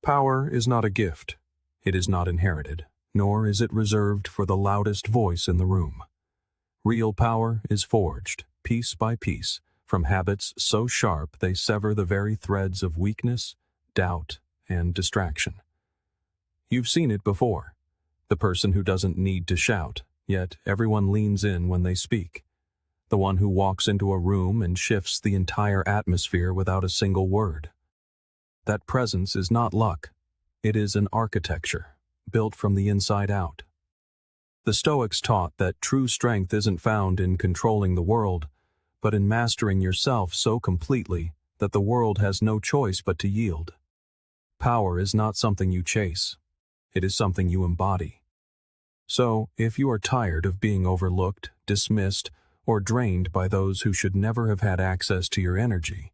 Power is not a gift. It is not inherited, nor is it reserved for the loudest voice in the room. Real power is forged, piece by piece, from habits so sharp they sever the very threads of weakness, doubt, and distraction. You've seen it before. The person who doesn't need to shout, yet everyone leans in when they speak. The one who walks into a room and shifts the entire atmosphere without a single word. That presence is not luck. It is an architecture, built from the inside out. The Stoics taught that true strength isn't found in controlling the world, but in mastering yourself so completely that the world has no choice but to yield. Power is not something you chase. It is something you embody. So, if you are tired of being overlooked, dismissed, or drained by those who should never have had access to your energy,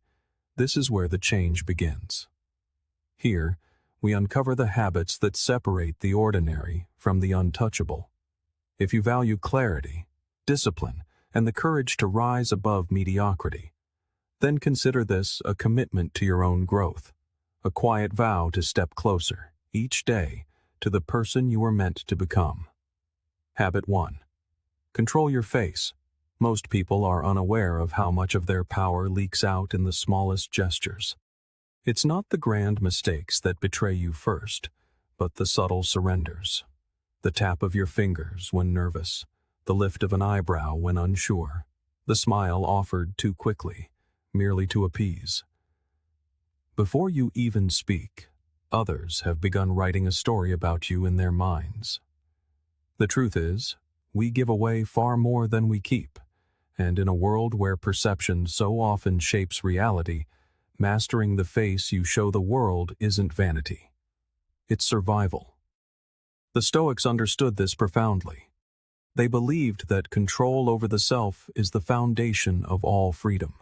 this is where the change begins. Here, we uncover the habits that separate the ordinary from the untouchable. If you value clarity, discipline, and the courage to rise above mediocrity, then consider this a commitment to your own growth, a quiet vow to step closer, each day, to the person you were meant to become. Habit 1. Control your face. Most people are unaware of how much of their power leaks out in the smallest gestures. It's not the grand mistakes that betray you first, but the subtle surrenders. The tap of your fingers when nervous, the lift of an eyebrow when unsure, the smile offered too quickly, merely to appease. Before you even speak, others have begun writing a story about you in their minds. The truth is, we give away far more than we keep, and in a world where perception so often shapes reality, mastering the face you show the world isn't vanity. It's survival. The Stoics understood this profoundly. They believed that control over the self is the foundation of all freedom.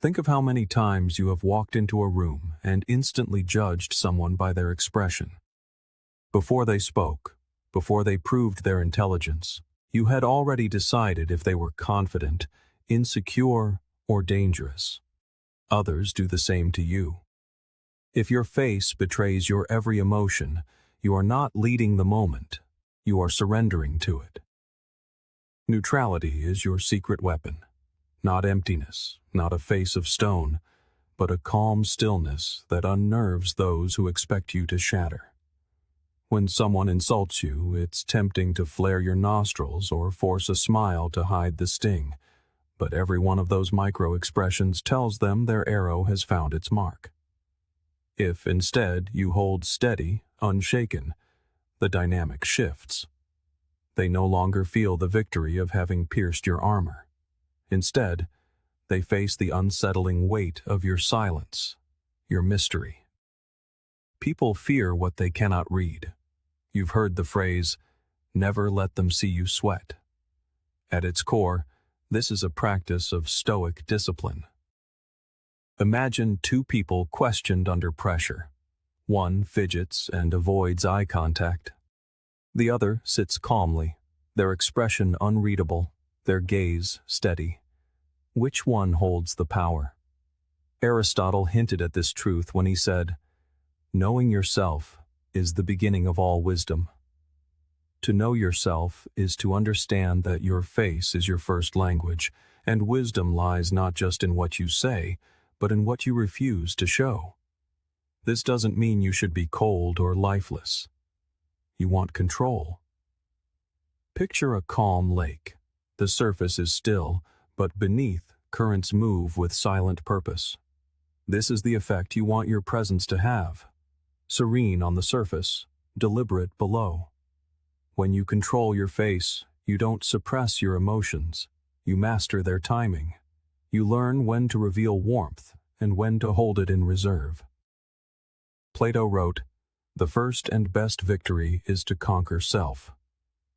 Think of how many times you have walked into a room and instantly judged someone by their expression. Before they spoke, before they proved their intelligence, you had already decided if they were confident, insecure, or dangerous. Others do the same to you. If your face betrays your every emotion, you are not leading the moment, you are surrendering to it. Neutrality is your secret weapon. Not emptiness, not a face of stone, but a calm stillness that unnerves those who expect you to shatter. When someone insults you, it's tempting to flare your nostrils or force a smile to hide the sting, but every one of those micro-expressions tells them their arrow has found its mark. If, instead, you hold steady, unshaken, the dynamic shifts. They no longer feel the victory of having pierced your armor. Instead, they face the unsettling weight of your silence, your mystery. People fear what they cannot read. You've heard the phrase, "Never let them see you sweat." At its core, this is a practice of Stoic discipline. Imagine two people questioned under pressure. One fidgets and avoids eye contact. The other sits calmly, their expression unreadable, their gaze steady. Which one holds the power? Aristotle hinted at this truth when he said, "Knowing yourself is the beginning of all wisdom." To know yourself is to understand that your face is your first language, and wisdom lies not just in what you say, but in what you refuse to show. This doesn't mean you should be cold or lifeless. You want control. Picture a calm lake. The surface is still, but beneath, currents move with silent purpose. This is the effect you want your presence to have. Serene on the surface, deliberate below. When you control your face, you don't suppress your emotions. You master their timing. You learn when to reveal warmth and when to hold it in reserve. Plato wrote, "The first and best victory is to conquer self."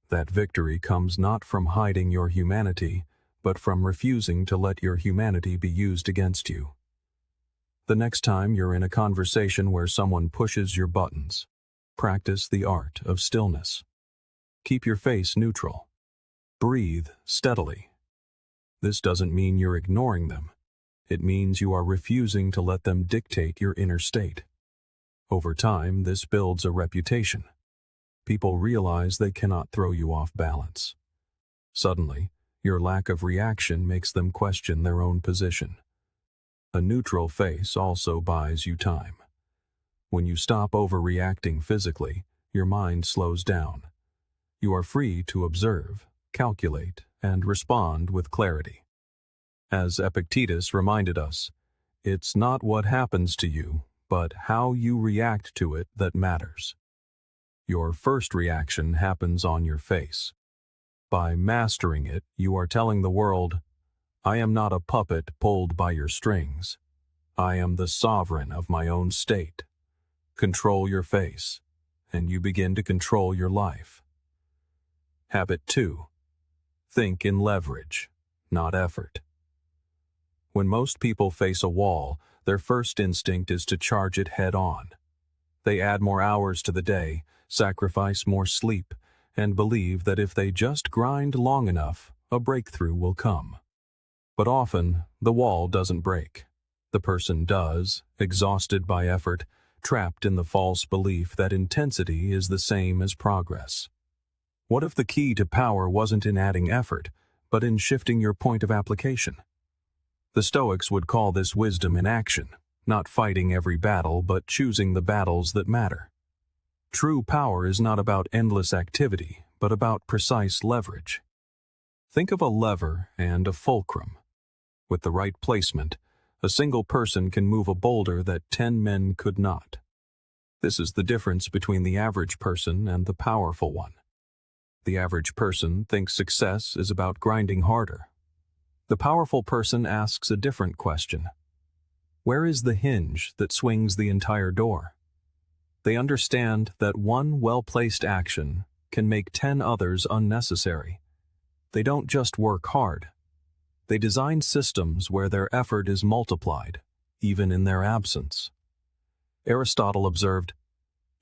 That victory comes not from hiding your humanity, but from refusing to let your humanity be used against you. The next time you're in a conversation where someone pushes your buttons, practice the art of stillness. Keep your face neutral. Breathe steadily. This doesn't mean you're ignoring them. It means you are refusing to let them dictate your inner state. Over time, this builds a reputation. People realize they cannot throw you off balance. Suddenly, your lack of reaction makes them question their own position. A neutral face also buys you time. When you stop overreacting physically, your mind slows down. You are free to observe, calculate, and respond with clarity. As Epictetus reminded us, it's not what happens to you, but how you react to it that matters. Your first reaction happens on your face. By mastering it, you are telling the world, I am not a puppet pulled by your strings. I am the sovereign of my own state. Control your face, and you begin to control your life. Habit 2. Think in leverage, not effort. When most people face a wall, their first instinct is to charge it head on. They add more hours to the day, sacrifice more sleep, and believe that if they just grind long enough, a breakthrough will come. But often, the wall doesn't break. The person does, exhausted by effort, trapped in the false belief that intensity is the same as progress. What if the key to power wasn't in adding effort, but in shifting your point of application? The Stoics would call this wisdom in action, not fighting every battle, but choosing the battles that matter. True power is not about endless activity, but about precise leverage. Think of a lever and a fulcrum. With the right placement, a single person can move a boulder that 10 men could not. This is the difference between the average person and the powerful one. The average person thinks success is about grinding harder. The powerful person asks a different question. Where is the hinge that swings the entire door? They understand that one well-placed action can make 10 others unnecessary. They don't just work hard. They design systems where their effort is multiplied, even in their absence. Aristotle observed,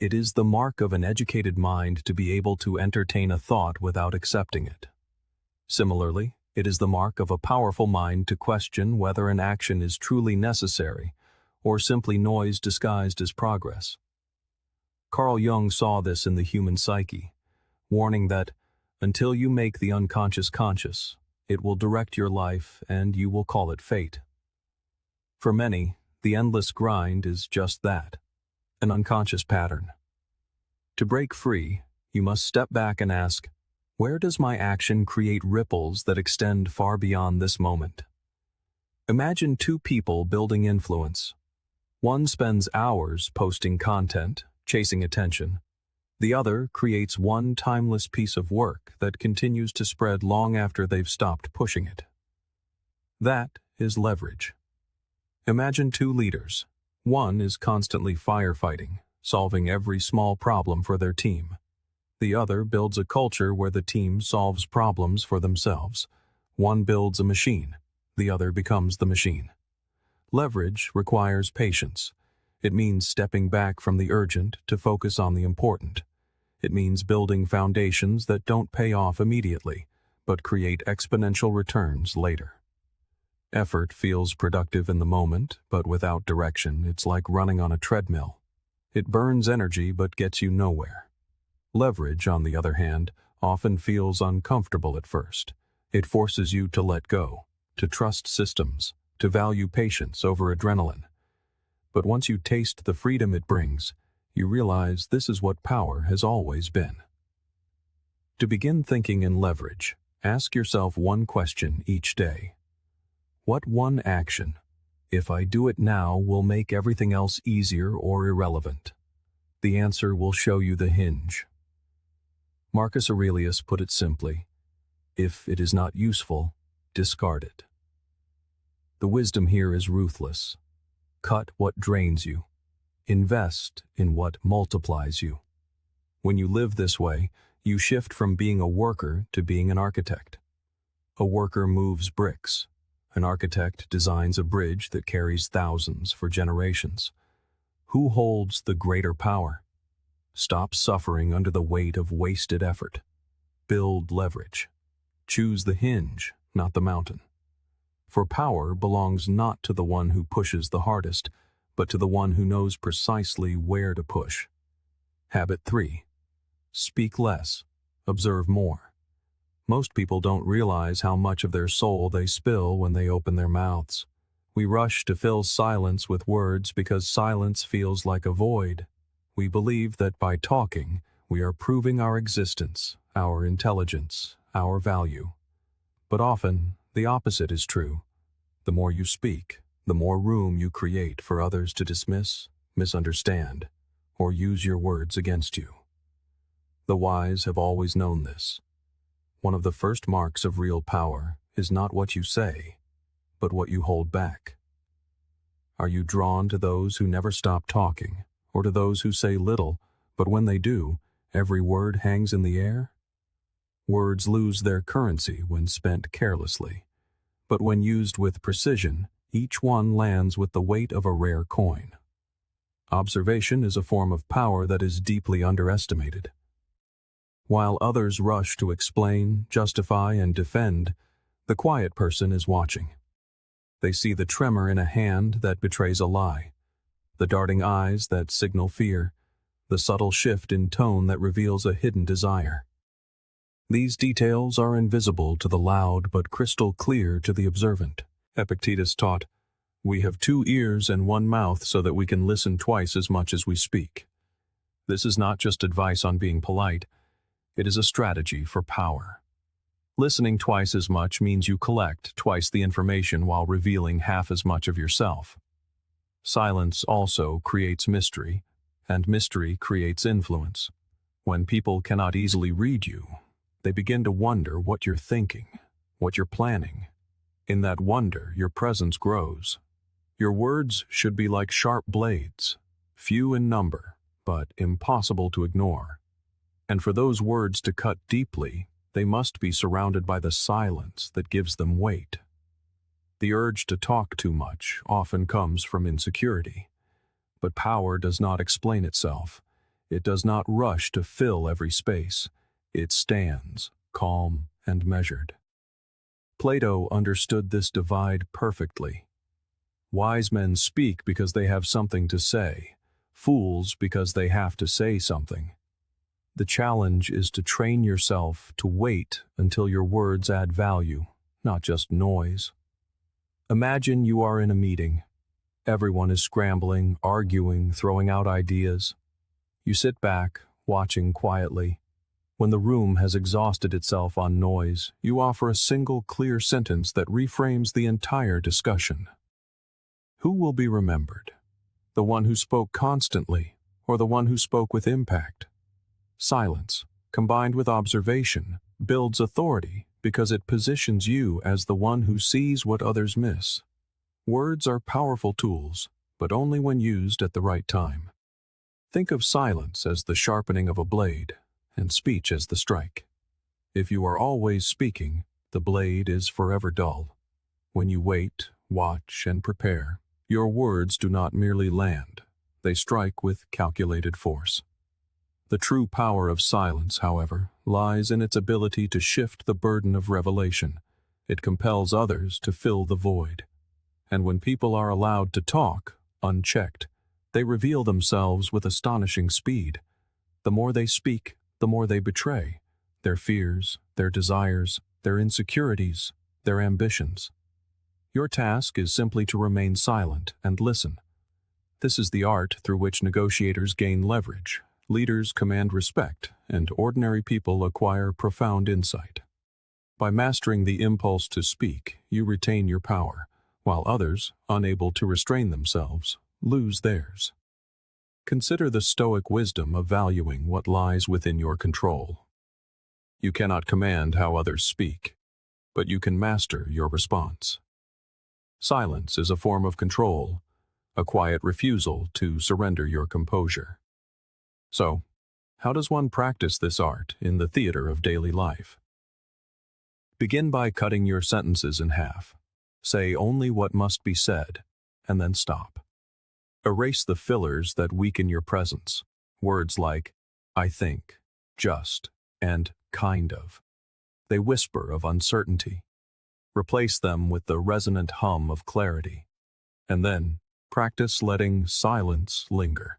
"It is the mark of an educated mind to be able to entertain a thought without accepting it." Similarly, it is the mark of a powerful mind to question whether an action is truly necessary or simply noise disguised as progress. Carl Jung saw this in the human psyche, warning that until you make the unconscious conscious, it will direct your life and you will call it fate. For many, the endless grind is just that, an unconscious pattern. To break free, you must step back and ask, where does my action create ripples that extend far beyond this moment? Imagine two people building influence. One spends hours posting content, chasing attention. The other creates one timeless piece of work that continues to spread long after they've stopped pushing it. That is leverage. Imagine two leaders. One is constantly firefighting, solving every small problem for their team. The other builds a culture where the team solves problems for themselves. One builds a machine. The other becomes the machine. Leverage requires patience. It means stepping back from the urgent to focus on the important. It means building foundations that don't pay off immediately, but create exponential returns later. Effort feels productive in the moment, but without direction, it's like running on a treadmill. It burns energy but gets you nowhere. Leverage, on the other hand, often feels uncomfortable at first. It forces you to let go, to trust systems, to value patience over adrenaline. But once you taste the freedom it brings, you realize this is what power has always been. To begin thinking in leverage, ask yourself one question each day. What one action, if I do it now, will make everything else easier or irrelevant? The answer will show you the hinge. Marcus Aurelius put it simply, if it is not useful, discard it. The wisdom here is ruthless. Cut what drains you. Invest in what multiplies you. When you live this way, you shift from being a worker to being an architect. A worker moves bricks. An architect designs a bridge that carries thousands for generations. Who holds the greater power? Stop suffering under the weight of wasted effort. Build leverage. Choose the hinge, not the mountain. For power belongs not to the one who pushes the hardest, but to the one who knows precisely where to push. Habit 3. Speak less, observe more. Most people don't realize how much of their soul they spill when they open their mouths. We rush to fill silence with words because silence feels like a void. We believe that by talking, we are proving our existence, our intelligence, our value. But often, the opposite is true. The more you speak, the more room you create for others to dismiss, misunderstand, or use your words against you. The wise have always known this. One of the first marks of real power is not what you say, but what you hold back. Are you drawn to those who never stop talking, or to those who say little, but when they do, every word hangs in the air? Words lose their currency when spent carelessly, but when used with precision, each one lands with the weight of a rare coin. Observation is a form of power that is deeply underestimated. While others rush to explain, justify, and defend, the quiet person is watching. They see the tremor in a hand that betrays a lie, the darting eyes that signal fear, the subtle shift in tone that reveals a hidden desire. These details are invisible to the loud but crystal clear to the observant. Epictetus taught, "We have 2 ears and 1 mouth so that we can listen twice as much as we speak." This is not just advice on being polite, it is a strategy for power. Listening twice as much means you collect twice the information while revealing half as much of yourself. Silence also creates mystery, and mystery creates influence. When people cannot easily read you, they begin to wonder what you're thinking, what you're planning. In that wonder, your presence grows. Your words should be like sharp blades, few in number, but impossible to ignore. And for those words to cut deeply, they must be surrounded by the silence that gives them weight. The urge to talk too much often comes from insecurity. But power does not explain itself. It does not rush to fill every space. It stands, calm and measured. Plato understood this divide perfectly. Wise men speak because they have something to say, fools because they have to say something. The challenge is to train yourself to wait until your words add value, not just noise. Imagine you are in a meeting. Everyone is scrambling, arguing, throwing out ideas. You sit back, watching quietly. When the room has exhausted itself on noise, you offer a single clear sentence that reframes the entire discussion. Who will be remembered? The one who spoke constantly, or the one who spoke with impact? Silence, combined with observation, builds authority because it positions you as the one who sees what others miss. Words are powerful tools, but only when used at the right time. Think of silence as the sharpening of a blade, and speech as the strike. If you are always speaking, the blade is forever dull. When you wait, watch, and prepare, your words do not merely land, they strike with calculated force. The true power of silence, however, lies in its ability to shift the burden of revelation. It compels others to fill the void. And when people are allowed to talk, unchecked, they reveal themselves with astonishing speed. The more they speak, the more they betray their fears, their desires, their insecurities, their ambitions. Your task is simply to remain silent and listen. This is the art through which negotiators gain leverage, leaders command respect, and ordinary people acquire profound insight. By mastering the impulse to speak, you retain your power, while others, unable to restrain themselves, lose theirs. Consider the Stoic wisdom of valuing what lies within your control. You cannot command how others speak, but you can master your response. Silence is a form of control, a quiet refusal to surrender your composure. So, how does one practice this art in the theater of daily life? Begin by cutting your sentences in half. Say only what must be said, and then stop. Erase the fillers that weaken your presence. Words like, I think, just, and kind of. They whisper of uncertainty. Replace them with the resonant hum of clarity. And then, Practice letting silence linger.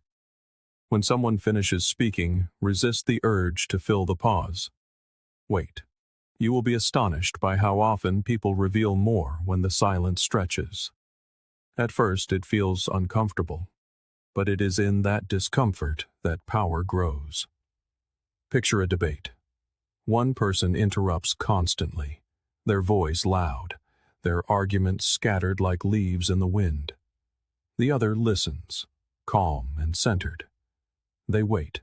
When someone finishes speaking, resist the urge to fill the pause. Wait. You will be astonished by how often people reveal more when the silence stretches. At first, it feels uncomfortable, but it is in that discomfort that power grows. Picture a debate. One person interrupts constantly, their voice loud, their arguments scattered like leaves in the wind. The other listens, calm and centered. They wait,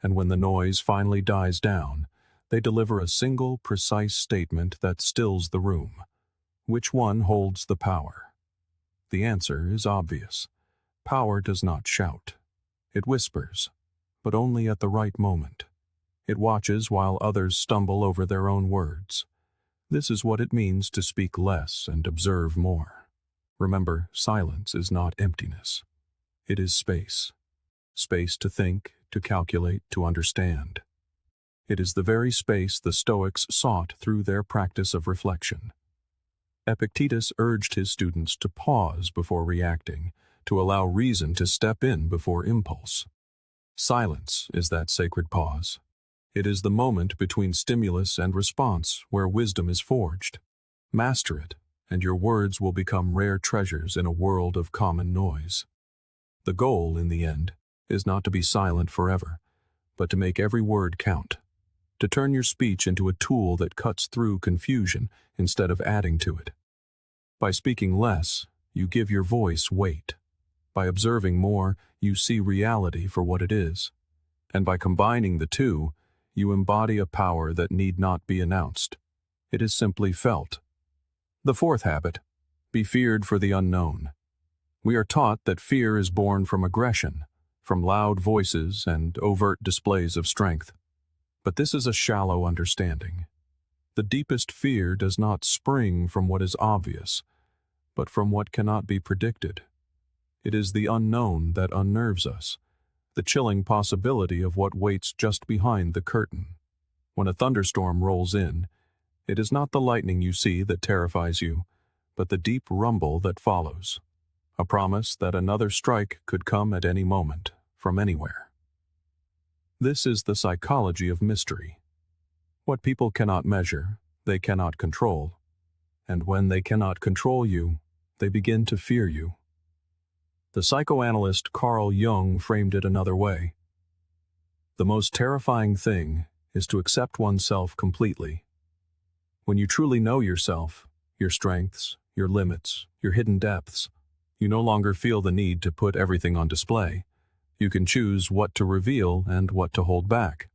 and when the noise finally dies down, they deliver a single, precise statement that stills the room. Which one holds the power? The answer is obvious. Power does not shout. It whispers, but only at the right moment. It watches while others stumble over their own words. This is what it means to speak less and observe more. Remember, silence is not emptiness. It is space. Space to think, to calculate, to understand. It is the very space the Stoics sought through their practice of reflection. Epictetus urged his students to pause before reacting, to allow reason to step in before impulse. Silence is that sacred pause. It is the moment between stimulus and response where wisdom is forged. Master it, and your words will become rare treasures in a world of common noise. The goal, in the end, is not to be silent forever, but to make every word count, to turn your speech into a tool that cuts through confusion instead of adding to it. By speaking less, you give your voice weight. By observing more, you see reality for what it is. And by combining the two, you embody a power that need not be announced. It is simply felt. The fourth habit, be feared for the unknown. We are taught that fear is born from aggression, from loud voices and overt displays of strength. But this is a shallow understanding. The deepest fear does not spring from what is obvious, but from what cannot be predicted. It is the unknown that unnerves us, the chilling possibility of what waits just behind the curtain. When a thunderstorm rolls in, it is not the lightning you see that terrifies you, but the deep rumble that follows, a promise that another strike could come at any moment, from anywhere. This is the psychology of mystery. What people cannot measure, they cannot control, and when they cannot control you, they begin to fear you. The psychoanalyst Carl Jung framed it another way. The most terrifying thing is to accept oneself completely. When you truly know yourself, your strengths, your limits, your hidden depths, you no longer feel the need to put everything on display. You can choose what to reveal and what to hold back.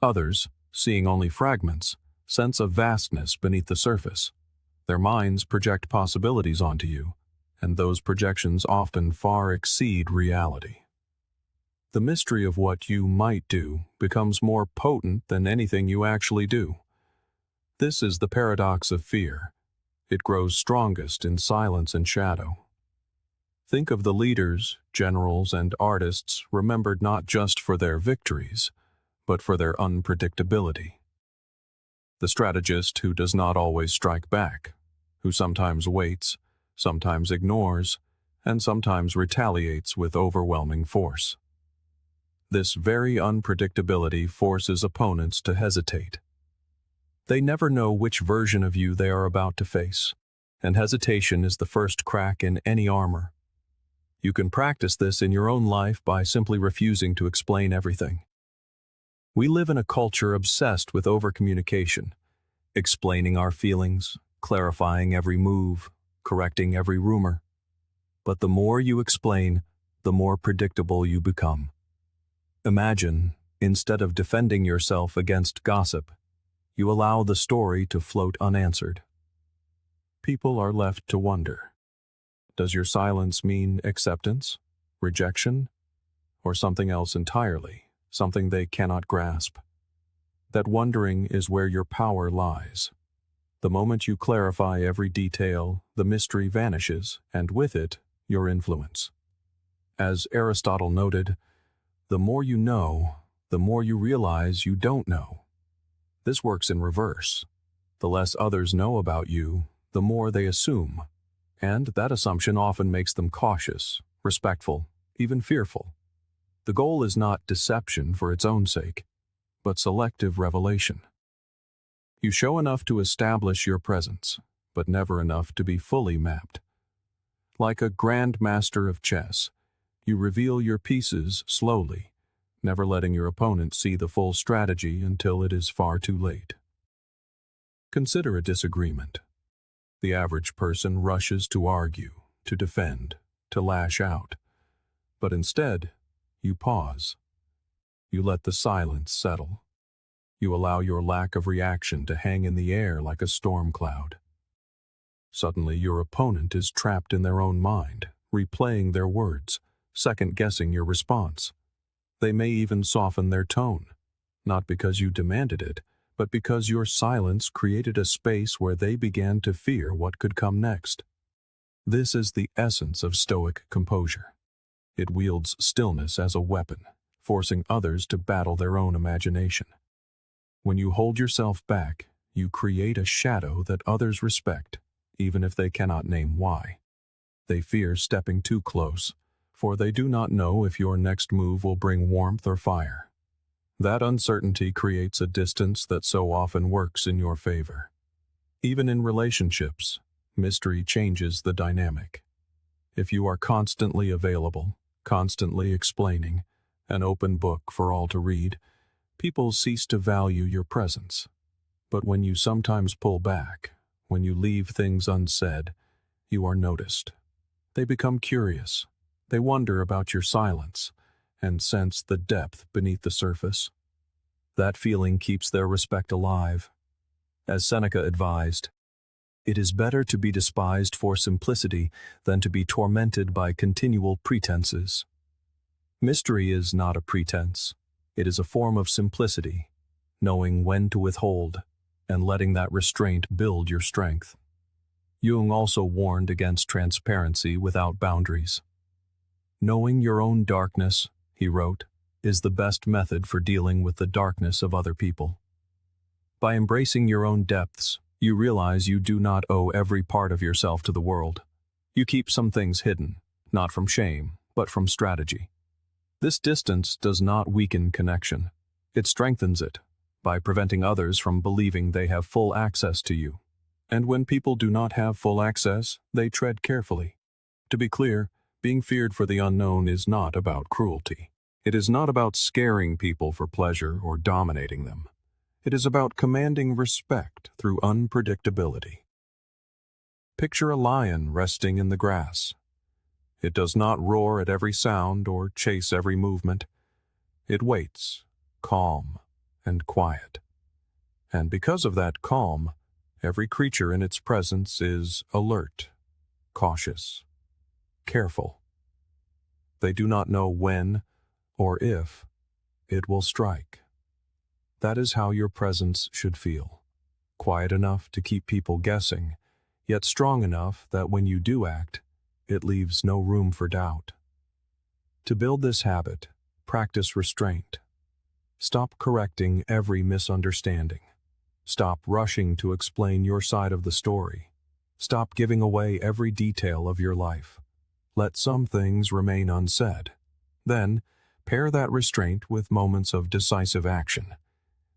Others, seeing only fragments, sense a vastness beneath the surface. Their minds project possibilities onto you, and those projections often far exceed reality. The mystery of what you might do becomes more potent than anything you actually do. This is the paradox of fear. It grows strongest in silence and shadow. Think of the leaders, generals, and artists remembered not just for their victories, but for their unpredictability. The strategist who does not always strike back, who sometimes waits, sometimes ignores, and sometimes retaliates with overwhelming force. This very unpredictability forces opponents to hesitate. They never know which version of you they are about to face, and hesitation is the first crack in any armor. You can practice this in your own life by simply refusing to explain everything. We live in a culture obsessed with overcommunication, explaining our feelings, clarifying every move, correcting every rumor. But the more you explain, the more predictable you become. Imagine, instead of defending yourself against gossip, you allow the story to float unanswered. People are left to wonder. Does your silence mean acceptance, rejection, or something else entirely, something they cannot grasp? That wondering is where your power lies. The moment you clarify every detail, the mystery vanishes, and with it, your influence. As Aristotle noted, the more you know, the more you realize you don't know. This works in reverse. The less others know about you, the more they assume. And that assumption often makes them cautious, respectful, even fearful. The goal is not deception for its own sake, but selective revelation. You show enough to establish your presence, but never enough to be fully mapped. Like a grand master of chess, you reveal your pieces slowly, never letting your opponent see the full strategy until it is far too late. Consider a disagreement. The average person rushes to argue, to defend, to lash out. But instead, you pause. You let the silence settle. You allow your lack of reaction to hang in the air like a storm cloud. Suddenly, your opponent is trapped in their own mind, replaying their words, second-guessing your response. They may even soften their tone, not because you demanded it, but because your silence created a space where they began to fear what could come next. This is the essence of Stoic composure. It wields stillness as a weapon, forcing others to battle their own imagination. When you hold yourself back, you create a shadow that others respect, even if they cannot name why. They fear stepping too close, for they do not know if your next move will bring warmth or fire. That uncertainty creates a distance that so often works in your favor. Even in relationships, mystery changes the dynamic. If you are constantly available, constantly explaining, an open book for all to read, people cease to value your presence. But when you sometimes pull back, when you leave things unsaid, you are noticed. They become curious. They wonder about your silence and sense the depth beneath the surface. That feeling keeps their respect alive. As Seneca advised, "It is better to be despised for simplicity than to be tormented by continual pretenses." Mystery is not a pretense. It is a form of simplicity, knowing when to withhold, and letting that restraint build your strength. Jung also warned against transparency without boundaries. "Knowing your own darkness," he wrote, "is the best method for dealing with the darkness of other people." By embracing your own depths, you realize you do not owe every part of yourself to the world. You keep some things hidden, not from shame, but from strategy. This distance does not weaken connection. It strengthens it, by preventing others from believing they have full access to you. And when people do not have full access, they tread carefully. To be clear, being feared for the unknown is not about cruelty. It is not about scaring people for pleasure or dominating them. It is about commanding respect through unpredictability. Picture a lion resting in the grass. It does not roar at every sound or chase every movement. It waits, calm and quiet. And because of that calm, every creature in its presence is alert, cautious, careful. They do not know when or if it will strike. That is how your presence should feel. Quiet enough to keep people guessing, yet strong enough that when you do act, it leaves no room for doubt. To build this habit, practice restraint. Stop correcting every misunderstanding. Stop rushing to explain your side of the story. Stop giving away every detail of your life. Let some things remain unsaid. Then, pair that restraint with moments of decisive action.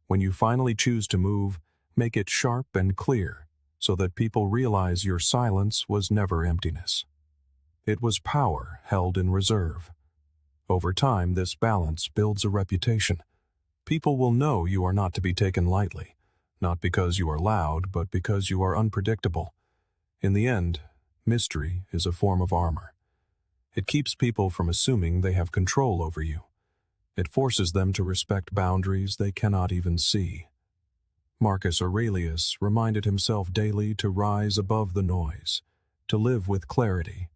When you finally choose to move, make it sharp and clear, so that people realize your silence was never emptiness. It was power held in reserve. Over time, this balance builds a reputation. People will know you are not to be taken lightly, not because you are loud, but because you are unpredictable. In the end, mystery is a form of armor. It keeps people from assuming they have control over you. It forces them to respect boundaries they cannot even see. Marcus Aurelius reminded himself daily to rise above the noise, to live with clarity,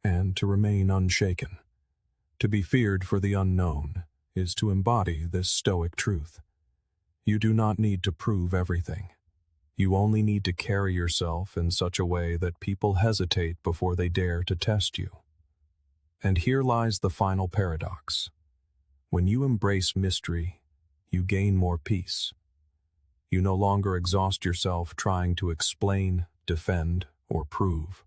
and to remain unshaken. To be feared for the unknown is to embody this Stoic truth. You do not need to prove everything. You only need to carry yourself in such a way that people hesitate before they dare to test you. And here lies the final paradox. When you embrace mystery, you gain more peace. You no longer exhaust yourself trying to explain, defend, or prove.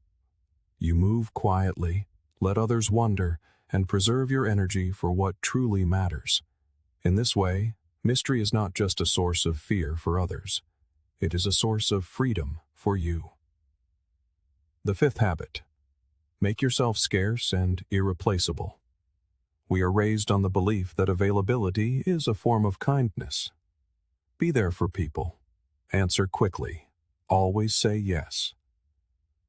You move quietly, let others wonder, and preserve your energy for what truly matters. In this way, mystery is not just a source of fear for others. It is a source of freedom for you. The fifth habit: make yourself scarce and irreplaceable. We are raised on the belief that availability is a form of kindness. Be there for people. Answer quickly. Always say yes.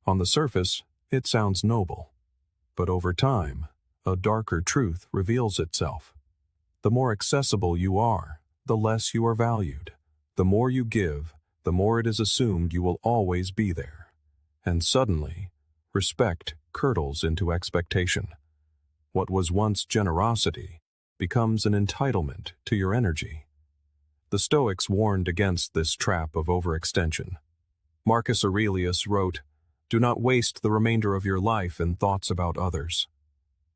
On the surface, it sounds noble, but over time, a darker truth reveals itself. The more accessible you are, the less you are valued. The more you give, the more it is assumed you will always be there. And suddenly, respect curdles into expectation. What was once generosity becomes an entitlement to your energy. The Stoics warned against this trap of overextension. Marcus Aurelius wrote, "Do not waste the remainder of your life in thoughts about others."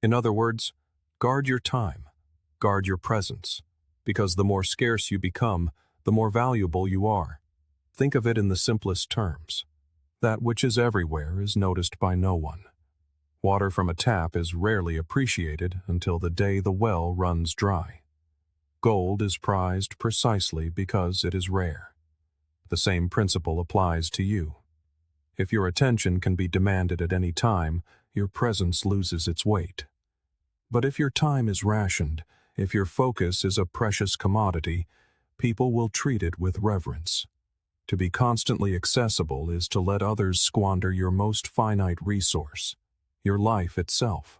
In other words, guard your time, guard your presence, because the more scarce you become, the more valuable you are. Think of it in the simplest terms. That which is everywhere is noticed by no one. Water from a tap is rarely appreciated until the day the well runs dry. Gold is prized precisely because it is rare. The same principle applies to you. If your attention can be demanded at any time, your presence loses its weight. But if your time is rationed, if your focus is a precious commodity, people will treat it with reverence. To be constantly accessible is to let others squander your most finite resource, your life itself.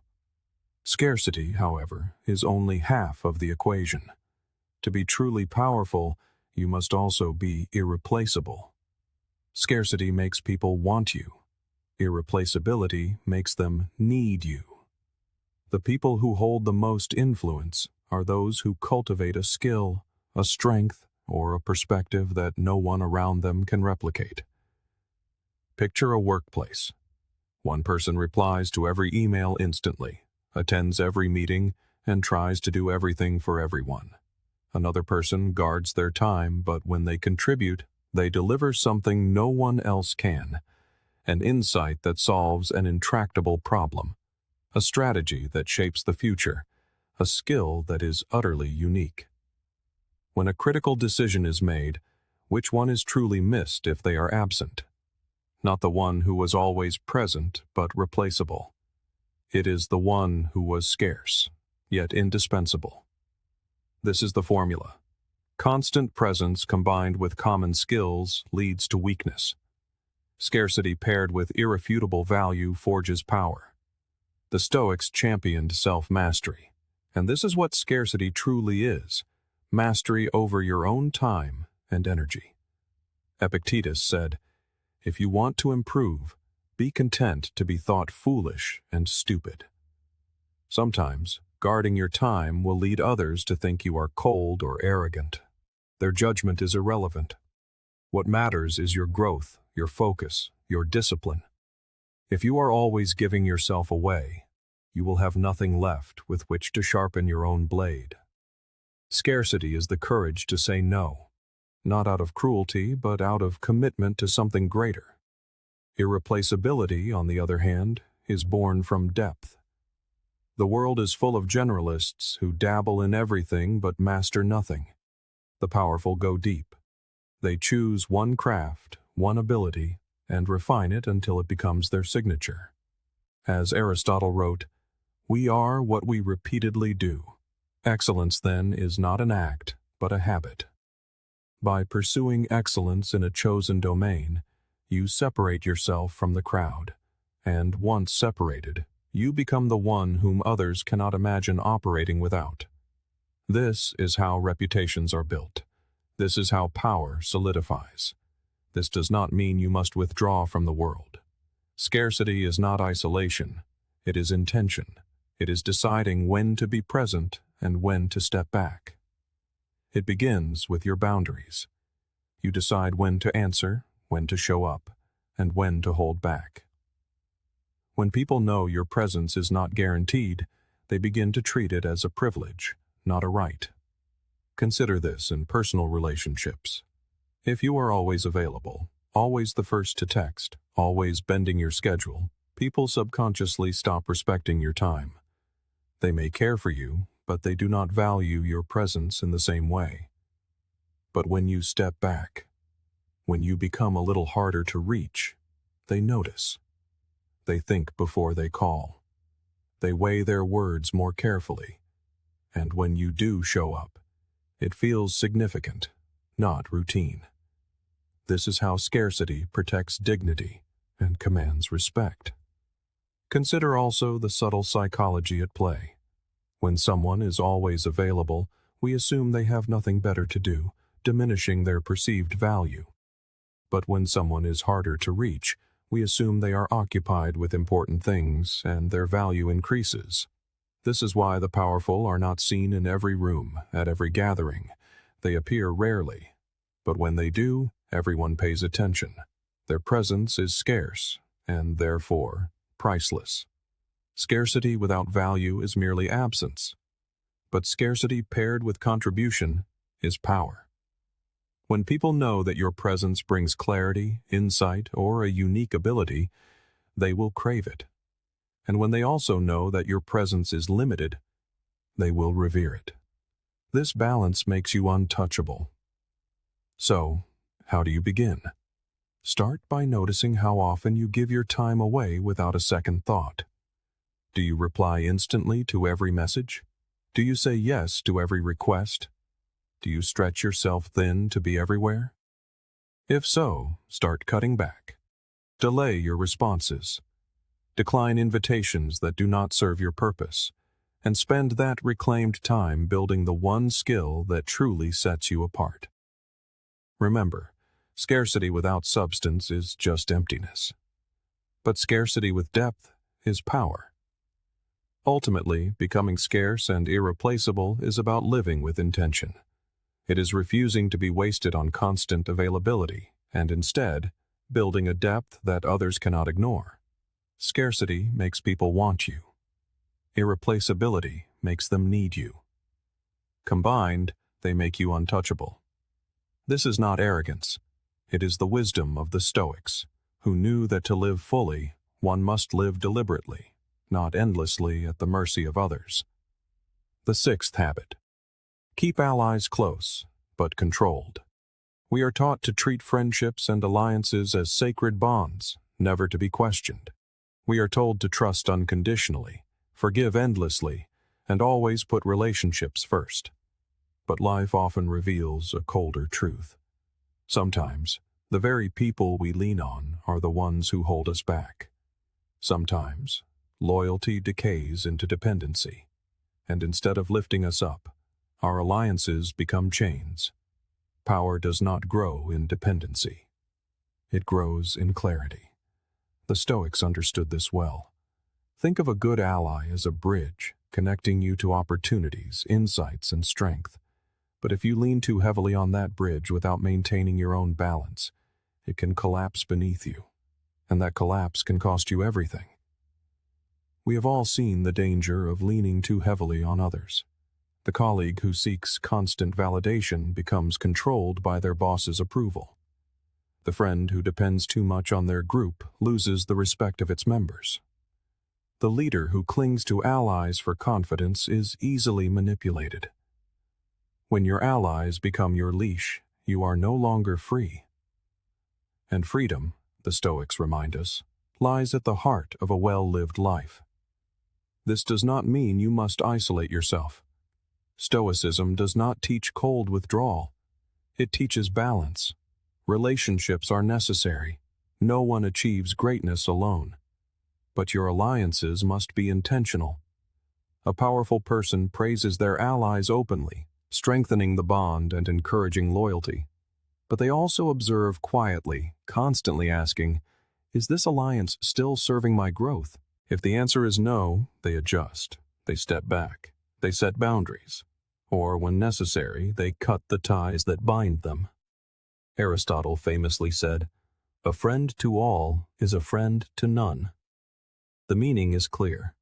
Scarcity, however, is only half of the equation. To be truly powerful, you must also be irreplaceable. Scarcity makes people want you. Irreplaceability makes them need you. The people who hold the most influence are those who cultivate a skill, a strength, or a perspective that no one around them can replicate. Picture a workplace. One person replies to every email instantly, attends every meeting, and tries to do everything for everyone. Another person guards their time, but when they contribute, they deliver something no one else can, an insight that solves an intractable problem, a strategy that shapes the future, a skill that is utterly unique. When a critical decision is made, which one is truly missed if they are absent? Not the one who was always present but replaceable. It is the one who was scarce, yet indispensable. This is the formula. Constant presence combined with common skills leads to weakness. Scarcity paired with irrefutable value forges power. The Stoics championed self-mastery, and this is what scarcity truly is: mastery over your own time and energy. Epictetus said, "If you want to improve, be content to be thought foolish and stupid." Sometimes, guarding your time will lead others to think you are cold or arrogant. Their judgment is irrelevant. What matters is your growth, your focus, your discipline. If you are always giving yourself away, you will have nothing left with which to sharpen your own blade. Scarcity is the courage to say no, not out of cruelty, but out of commitment to something greater. Irreplaceability, on the other hand, is born from depth. The world is full of generalists who dabble in everything but master nothing. The powerful go deep. They choose one craft, one ability, and refine it until it becomes their signature. As Aristotle wrote, "We are what we repeatedly do." Excellence, then, is not an act, but a habit. By pursuing excellence in a chosen domain, you separate yourself from the crowd, and once separated, you become the one whom others cannot imagine operating without. This is how reputations are built. This is how power solidifies. This does not mean you must withdraw from the world. Scarcity is not isolation. It is intention. It is deciding when to be present and when to step back. It begins with your boundaries. You decide when to answer, when to show up, and when to hold back. When people know your presence is not guaranteed, they begin to treat it as a privilege, not a right. Consider this in personal relationships. If you are always available, always the first to text, always bending your schedule, people subconsciously stop respecting your time. They may care for you, but they do not value your presence in the same way. But when you step back, when you become a little harder to reach, they notice. They think before they call. They weigh their words more carefully. And when you do show up, it feels significant, not routine. This is how scarcity protects dignity and commands respect. Consider also the subtle psychology at play. When someone is always available, we assume they have nothing better to do, diminishing their perceived value. But when someone is harder to reach, we assume they are occupied with important things and their value increases. This is why the powerful are not seen in every room, at every gathering. They appear rarely. But when they do, everyone pays attention. Their presence is scarce, and therefore priceless. Scarcity without value is merely absence. But scarcity paired with contribution is power. When people know that your presence brings clarity, insight, or a unique ability, they will crave it. And when they also know that your presence is limited, they will revere it. This balance makes you untouchable. So, how do you begin? Start by noticing how often you give your time away without a second thought. Do you reply instantly to every message? Do you say yes to every request? Do you stretch yourself thin to be everywhere? If so, start cutting back. Delay your responses. Decline invitations that do not serve your purpose, and spend that reclaimed time building the one skill that truly sets you apart. Remember, scarcity without substance is just emptiness. But scarcity with depth is power. Ultimately, becoming scarce and irreplaceable is about living with intention. It is refusing to be wasted on constant availability, and instead, building a depth that others cannot ignore. Scarcity makes people want you. Irreplaceability makes them need you. Combined, they make you untouchable. This is not arrogance. It is the wisdom of the Stoics, who knew that to live fully, one must live deliberately, not endlessly at the mercy of others. The sixth habit. Keep allies close, but controlled. We are taught to treat friendships and alliances as sacred bonds, never to be questioned. We are told to trust unconditionally, forgive endlessly, and always put relationships first. But life often reveals a colder truth. Sometimes, the very people we lean on are the ones who hold us back. Sometimes, loyalty decays into dependency, and instead of lifting us up, our alliances become chains. Power does not grow in dependency. It grows in clarity. The Stoics understood this well. Think of a good ally as a bridge, connecting you to opportunities, insights, and strength. But if you lean too heavily on that bridge without maintaining your own balance, it can collapse beneath you, and that collapse can cost you everything. We have all seen the danger of leaning too heavily on others. The colleague who seeks constant validation becomes controlled by their boss's approval. The friend who depends too much on their group loses the respect of its members. The leader who clings to allies for confidence is easily manipulated. When your allies become your leash, you are no longer free. And freedom, the Stoics remind us, lies at the heart of a well-lived life. This does not mean you must isolate yourself. Stoicism does not teach cold withdrawal. It teaches balance. Relationships are necessary. No one achieves greatness alone. But your alliances must be intentional. A powerful person praises their allies openly, strengthening the bond and encouraging loyalty. But they also observe quietly, constantly asking, "Is this alliance still serving my growth?" If the answer is no, they adjust. They step back. They set boundaries. Or, when necessary, they cut the ties that bind them. Aristotle famously said, "A friend to all is a friend to none." The meaning is clear.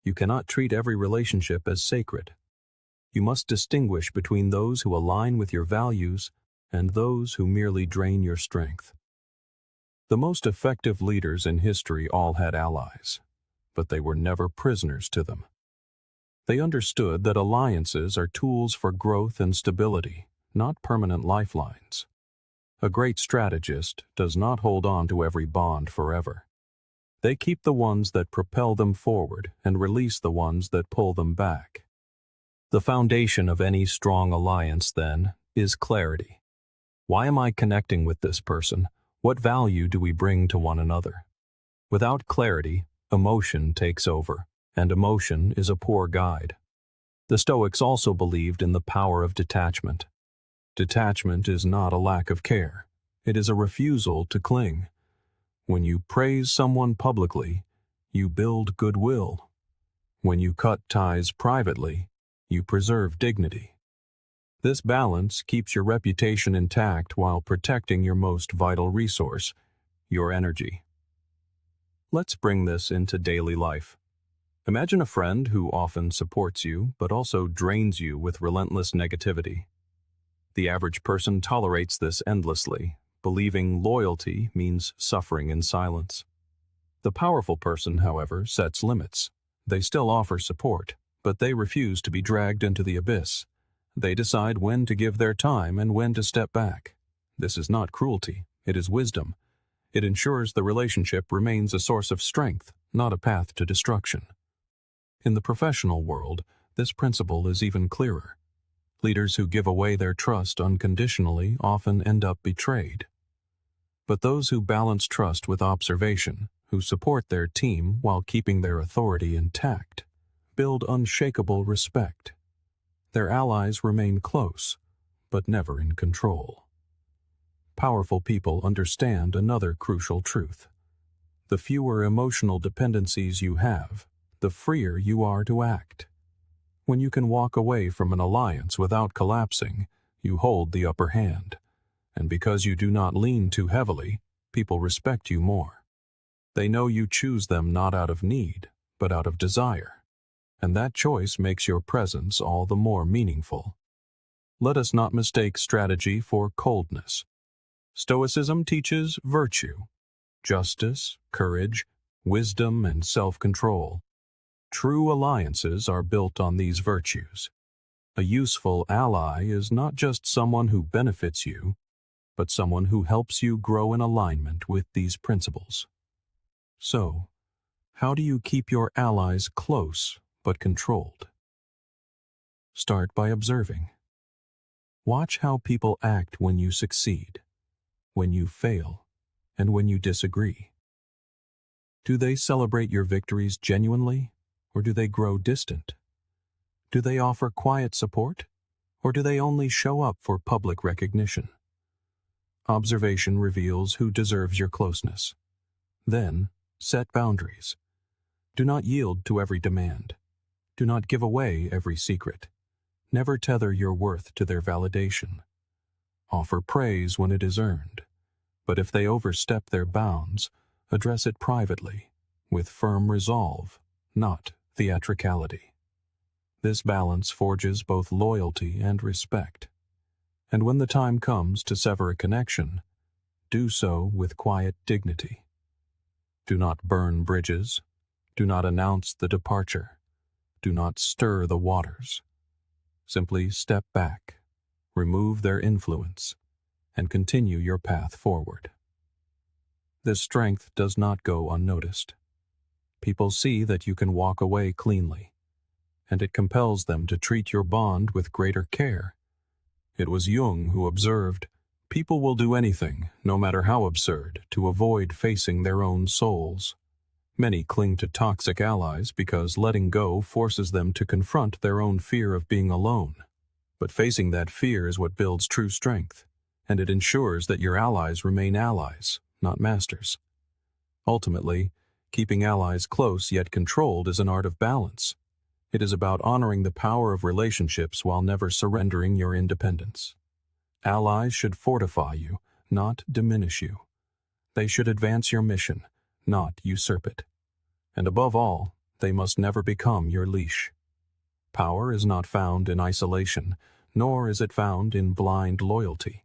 You cannot treat every relationship as sacred. You must distinguish between those who align with your values and those who merely drain your strength. The most effective leaders in history all had allies, but they were never prisoners to them. They understood that alliances are tools for growth and stability, not permanent lifelines. A great strategist does not hold on to every bond forever. They keep the ones that propel them forward and release the ones that pull them back. The foundation of any strong alliance, then, is clarity. Why am I connecting with this person? What value do we bring to one another? Without clarity, emotion takes over, and emotion is a poor guide. The Stoics also believed in the power of detachment. Detachment is not a lack of care. It is a refusal to cling. When you praise someone publicly, you build goodwill. When you cut ties privately, you preserve dignity. This balance keeps your reputation intact while protecting your most vital resource, your energy. Let's bring this into daily life. Imagine a friend who often supports you but also drains you with relentless negativity. The average person tolerates this endlessly, believing loyalty means suffering in silence. The powerful person, however, sets limits. They still offer support, but they refuse to be dragged into the abyss. They decide when to give their time and when to step back. This is not cruelty, it is wisdom. It ensures the relationship remains a source of strength, not a path to destruction. In the professional world, this principle is even clearer. Leaders who give away their trust unconditionally often end up betrayed. But those who balance trust with observation, who support their team while keeping their authority intact, build unshakable respect. Their allies remain close, but never in control. Powerful people understand another crucial truth. The fewer emotional dependencies you have, the freer you are to act. When you can walk away from an alliance without collapsing, you hold the upper hand. And because you do not lean too heavily, people respect you more. They know you choose them not out of need, but out of desire. And that choice makes your presence all the more meaningful. Let us not mistake strategy for coldness. Stoicism teaches virtue, justice, courage, wisdom, and self-control. True alliances are built on these virtues. A useful ally is not just someone who benefits you, but someone who helps you grow in alignment with these principles. So, how do you keep your allies close but controlled? Start by observing. Watch how people act when you succeed, when you fail, and when you disagree. Do they celebrate your victories genuinely, or do they grow distant? Do they offer quiet support, or do they only show up for public recognition? Observation reveals who deserves your closeness. Then, set boundaries. Do not yield to every demand. Do not give away every secret. Never tether your worth to their validation. Offer praise when it is earned. But if they overstep their bounds, address it privately, with firm resolve, not theatricality. This balance forges both loyalty and respect. And when the time comes to sever a connection, do so with quiet dignity. Do not burn bridges. Do not announce the departure. Do not stir the waters. Simply step back, remove their influence, and continue your path forward. This strength does not go unnoticed. People see that you can walk away cleanly, and it compels them to treat your bond with greater care. It was Jung who observed, "People will do anything, no matter how absurd, to avoid facing their own souls." Many cling to toxic allies because letting go forces them to confront their own fear of being alone. But facing that fear is what builds true strength, and it ensures that your allies remain allies, not masters. Ultimately, keeping allies close yet controlled is an art of balance. It is about honoring the power of relationships while never surrendering your independence. Allies should fortify you, not diminish you. They should advance your mission, not usurp it. And above all, they must never become your leash. Power is not found in isolation, nor is it found in blind loyalty.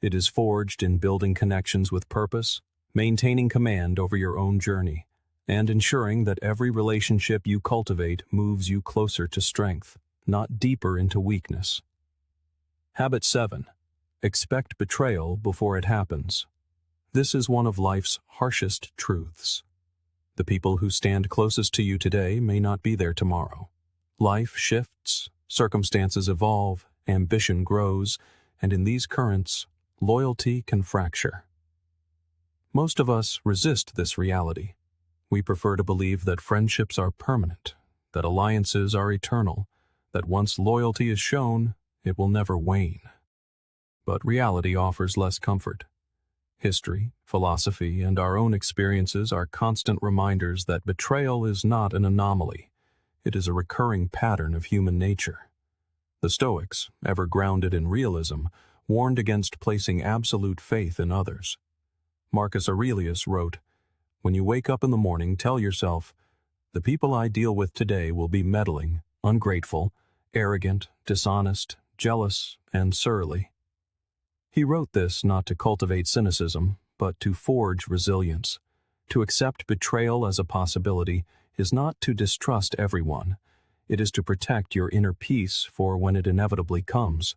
It is forged in building connections with purpose, maintaining command over your own journey, and ensuring that every relationship you cultivate moves you closer to strength, not deeper into weakness. Habit 7. Expect betrayal before it happens. This is one of life's harshest truths. The people who stand closest to you today may not be there tomorrow. Life shifts, circumstances evolve, ambition grows, and in these currents, loyalty can fracture. Most of us resist this reality. We prefer to believe that friendships are permanent, that alliances are eternal, that once loyalty is shown, it will never wane. But reality offers less comfort. History, philosophy, and our own experiences are constant reminders that betrayal is not an anomaly. It is a recurring pattern of human nature. The Stoics, ever grounded in realism, warned against placing absolute faith in others. Marcus Aurelius wrote, "When you wake up in the morning, tell yourself, 'The people I deal with today will be meddling, ungrateful, arrogant, dishonest, jealous, and surly.'" He wrote this not to cultivate cynicism, but to forge resilience. To accept betrayal as a possibility is not to distrust everyone. It is to protect your inner peace for when it inevitably comes.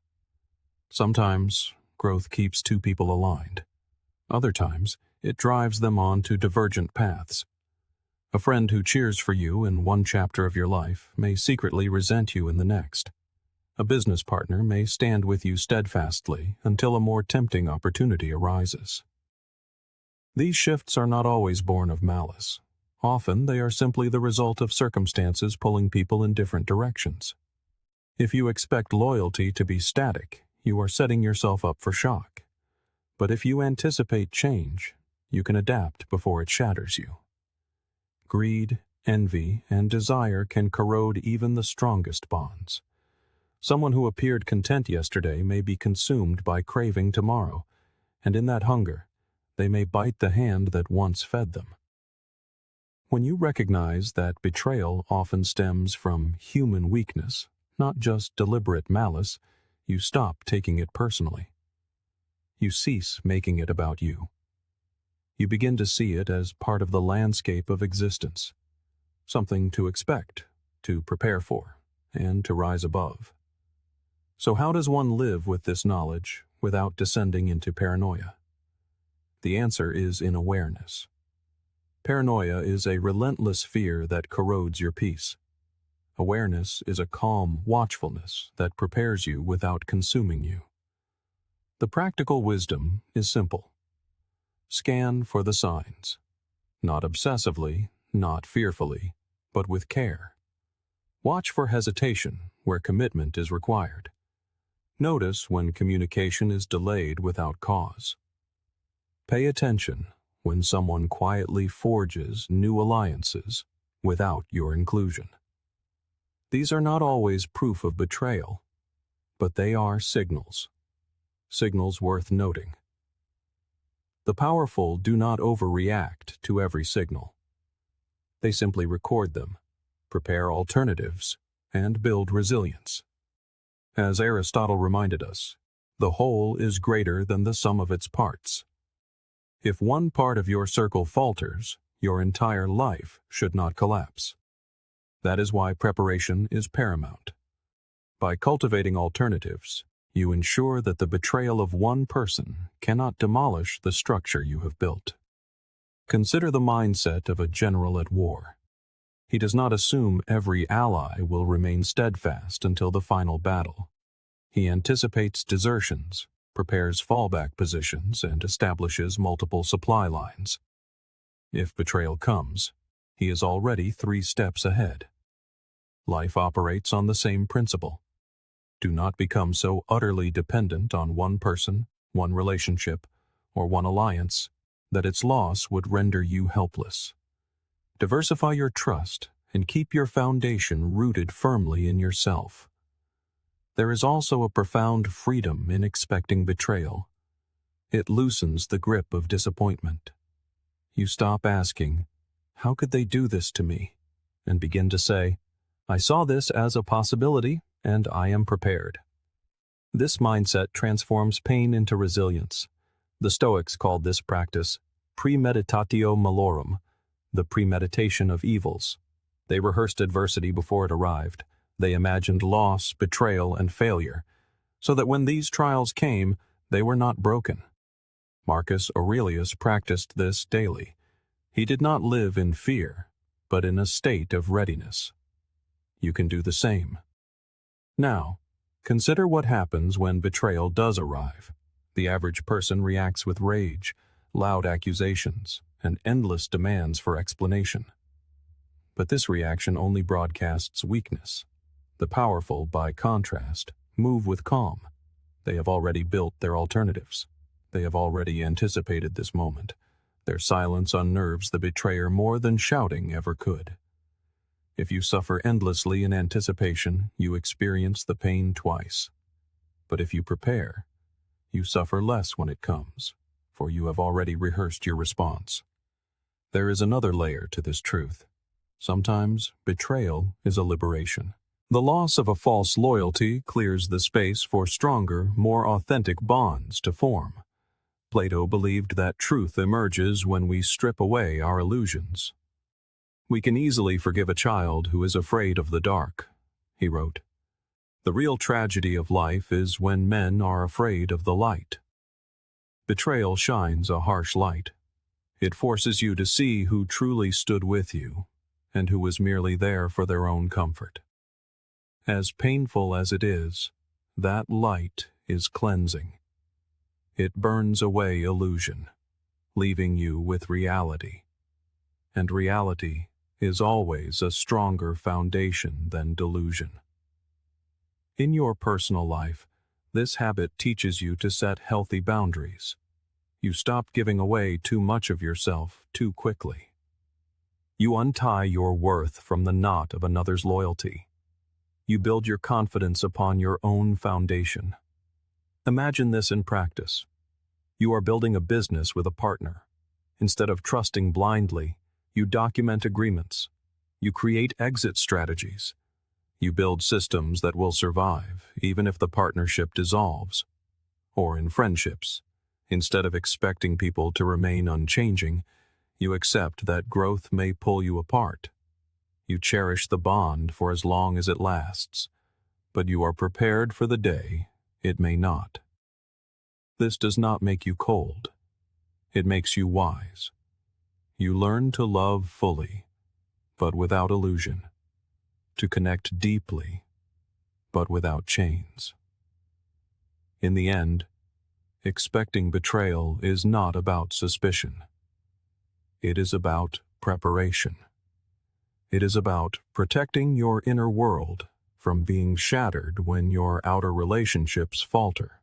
Sometimes, growth keeps two people aligned. Other times, it drives them on to divergent paths. A friend who cheers for you in one chapter of your life may secretly resent you in the next. A business partner may stand with you steadfastly until a more tempting opportunity arises. These shifts are not always born of malice. Often they are simply the result of circumstances pulling people in different directions. If you expect loyalty to be static, you are setting yourself up for shock. But if you anticipate change, you can adapt before it shatters you. Greed, envy, and desire can corrode even the strongest bonds. Someone who appeared content yesterday may be consumed by craving tomorrow, and in that hunger, they may bite the hand that once fed them. When you recognize that betrayal often stems from human weakness, not just deliberate malice, you stop taking it personally. You cease making it about you. You begin to see it as part of the landscape of existence, something to expect, to prepare for, and to rise above. So how does one live with this knowledge without descending into paranoia? The answer is in awareness. Paranoia is a relentless fear that corrodes your peace. Awareness is a calm watchfulness that prepares you without consuming you. The practical wisdom is simple. Scan for the signs. Not obsessively, not fearfully, but with care. Watch for hesitation where commitment is required. Notice when communication is delayed without cause. Pay attention when someone quietly forges new alliances without your inclusion. These are not always proof of betrayal, but they are signals. Signals worth noting. The powerful do not overreact to every signal. They simply record them, prepare alternatives, and build resilience. As Aristotle reminded us, the whole is greater than the sum of its parts. If one part of your circle falters, your entire life should not collapse. That is why preparation is paramount. By cultivating alternatives, you ensure that the betrayal of one person cannot demolish the structure you have built. Consider the mindset of a general at war. He does not assume every ally will remain steadfast until the final battle. He anticipates desertions, prepares fallback positions, and establishes multiple supply lines. If betrayal comes, he is already 3 steps ahead. Life operates on the same principle. Do not become so utterly dependent on one person, one relationship, or one alliance that its loss would render you helpless. Diversify your trust and keep your foundation rooted firmly in yourself. There is also a profound freedom in expecting betrayal. It loosens the grip of disappointment. You stop asking, "How could they do this to me?" and begin to say, "I saw this as a possibility, and I am prepared." This mindset transforms pain into resilience. The Stoics called this practice premeditatio malorum, the premeditation of evils. They rehearsed adversity before it arrived. They imagined loss, betrayal, and failure, so that when these trials came, they were not broken. Marcus Aurelius practiced this daily. He did not live in fear, but in a state of readiness. You can do the same. Now, consider what happens when betrayal does arrive. The average person reacts with rage, loud accusations, and endless demands for explanation. But this reaction only broadcasts weakness. The powerful, by contrast, move with calm. They have already built their alternatives. They have already anticipated this moment. Their silence unnerves the betrayer more than shouting ever could. If you suffer endlessly in anticipation, you experience the pain twice. But if you prepare, you suffer less when it comes, for you have already rehearsed your response. There is another layer to this truth. Sometimes betrayal is a liberation. The loss of a false loyalty clears the space for stronger, more authentic bonds to form. Plato believed that truth emerges when we strip away our illusions. We can easily forgive a child who is afraid of the dark, he wrote. The real tragedy of life is when men are afraid of the light. Betrayal shines a harsh light. It forces you to see who truly stood with you, and who was merely there for their own comfort. As painful as it is, that light is cleansing. It burns away illusion, leaving you with reality. And reality is always a stronger foundation than delusion. In your personal life, this habit teaches you to set healthy boundaries. You stop giving away too much of yourself too quickly. You untie your worth from the knot of another's loyalty. You build your confidence upon your own foundation. Imagine this in practice. You are building a business with a partner. Instead of trusting blindly, you document agreements. You create exit strategies. You build systems that will survive, even if the partnership dissolves. Or in friendships, instead of expecting people to remain unchanging, you accept that growth may pull you apart. You cherish the bond for as long as it lasts, but you are prepared for the day it may not. This does not make you cold. It makes you wise. You learn to love fully, but without illusion, to connect deeply, but without chains. In the end, expecting betrayal is not about suspicion. It is about preparation. It is about protecting your inner world from being shattered when your outer relationships falter.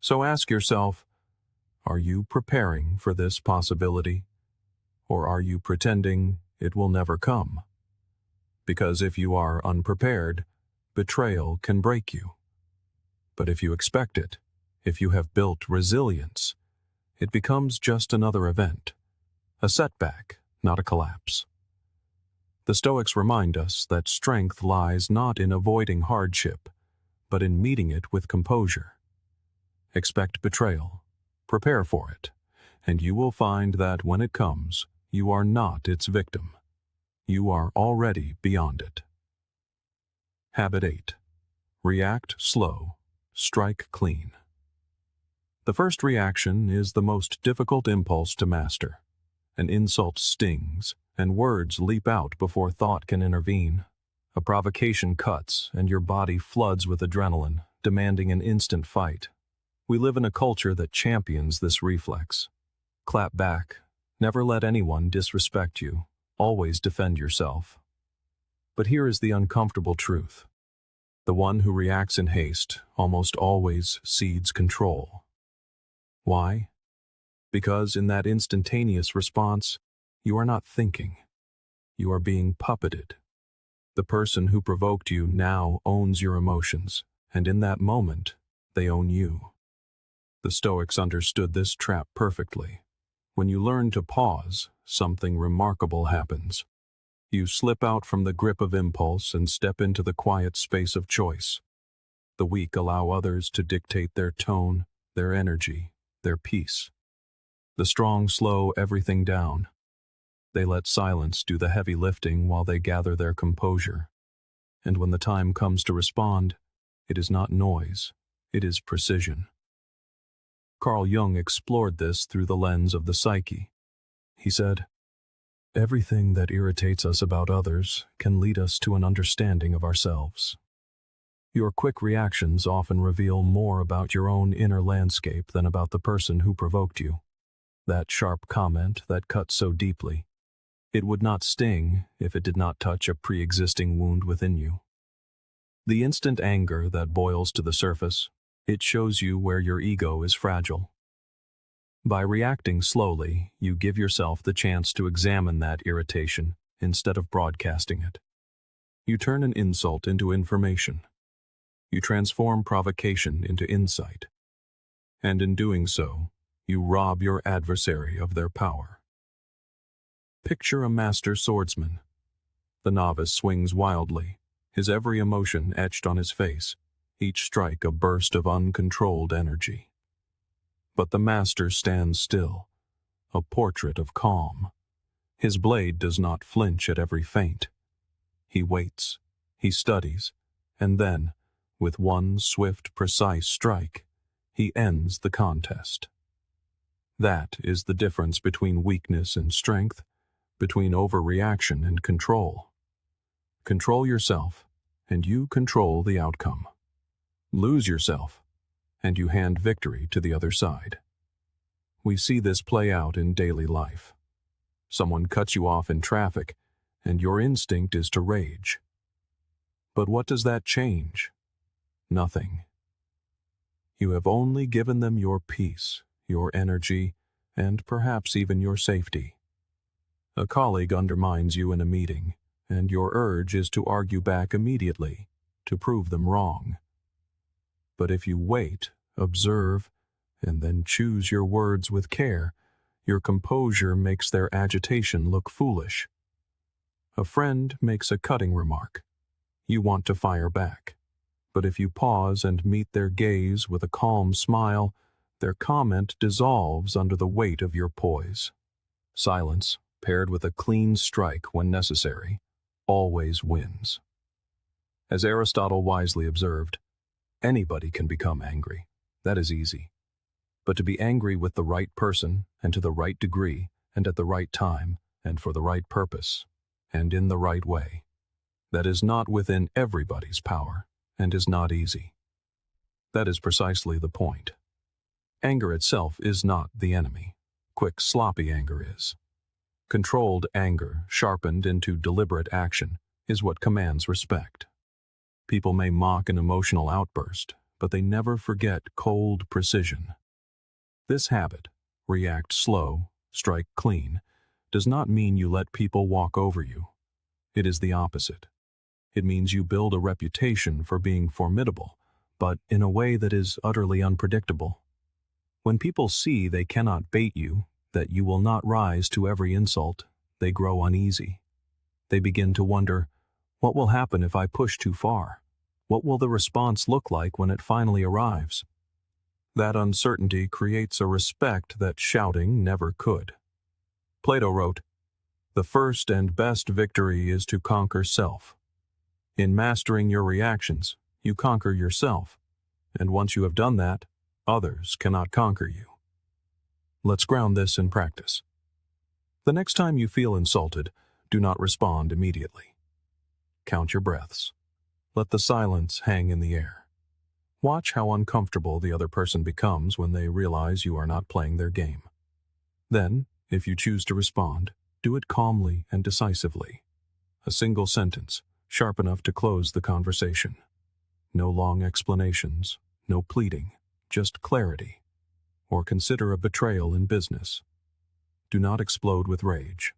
So ask yourself, are you preparing for this possibility? Or are you pretending it will never come? Because if you are unprepared, betrayal can break you. But if you expect it, if you have built resilience, it becomes just another event, a setback, not a collapse. The Stoics remind us that strength lies not in avoiding hardship, but in meeting it with composure. Expect betrayal, prepare for it, and you will find that when it comes, you are not its victim. You are already beyond it. Habit 8. React slow, strike clean. The first reaction is the most difficult impulse to master. An insult stings, and words leap out before thought can intervene. A provocation cuts, and your body floods with adrenaline, demanding an instant fight. We live in a culture that champions this reflex. Clap back. Never let anyone disrespect you. Always defend yourself. But here is the uncomfortable truth. The one who reacts in haste almost always cedes control. Why? Because in that instantaneous response, you are not thinking. You are being puppeted. The person who provoked you now owns your emotions, and in that moment, they own you. The Stoics understood this trap perfectly. When you learn to pause, something remarkable happens. You slip out from the grip of impulse and step into the quiet space of choice. The weak allow others to dictate their tone, their energy, their peace. The strong slow everything down. They let silence do the heavy lifting while they gather their composure. And when the time comes to respond, it is not noise, it is precision. Carl Jung explored this through the lens of the psyche. He said, "Everything that irritates us about others can lead us to an understanding of ourselves. Your quick reactions often reveal more about your own inner landscape than about the person who provoked you. That sharp comment that cut so deeply, it would not sting if it did not touch a pre-existing wound within you. The instant anger that boils to the surface, it shows you where your ego is fragile. By reacting slowly, you give yourself the chance to examine that irritation instead of broadcasting it. You turn an insult into information. You transform provocation into insight. And in doing so, you rob your adversary of their power. Picture a master swordsman. The novice swings wildly, his every emotion etched on his face, each strike a burst of uncontrolled energy. But the master stands still, a portrait of calm. His blade does not flinch at every feint. He waits, he studies, and then, with one swift, precise strike, he ends the contest. That is the difference between weakness and strength, between overreaction and control. Control yourself, and you control the outcome. Lose yourself, and you hand victory to the other side. We see this play out in daily life. Someone cuts you off in traffic, and your instinct is to rage. But what does that change? Nothing. You have only given them your peace, your energy, and perhaps even your safety. A colleague undermines you in a meeting, and your urge is to argue back immediately, to prove them wrong. But if you wait, observe, and then choose your words with care, your composure makes their agitation look foolish. A friend makes a cutting remark. You want to fire back. But if you pause and meet their gaze with a calm smile, their comment dissolves under the weight of your poise. Silence, paired with a clean strike when necessary, always wins. As Aristotle wisely observed, anybody can become angry. That is easy. But to be angry with the right person, and to the right degree, and at the right time, and for the right purpose, and in the right way, that is not within everybody's power, and is not easy. That is precisely the point. Anger itself is not the enemy. Quick, sloppy anger is. Controlled anger, sharpened into deliberate action, is what commands respect. People may mock an emotional outburst, but they never forget cold precision. This habit, react slow, strike clean, does not mean you let people walk over you. It is the opposite. It means you build a reputation for being formidable, but in a way that is utterly unpredictable. When people see they cannot bait you, that you will not rise to every insult, they grow uneasy. They begin to wonder, what will happen if I push too far? What will the response look like when it finally arrives? That uncertainty creates a respect that shouting never could. Plato wrote, "The first and best victory is to conquer self." In mastering your reactions, you conquer yourself, and once you have done that, others cannot conquer you. Let's ground this in practice. The next time you feel insulted, do not respond immediately. Count your breaths. Let the silence hang in the air. Watch how uncomfortable the other person becomes when they realize you are not playing their game. Then, if you choose to respond, do it calmly and decisively. A single sentence, sharp enough to close the conversation. No long explanations, no pleading, just clarity. Or consider a betrayal in business. Do not explode with rage.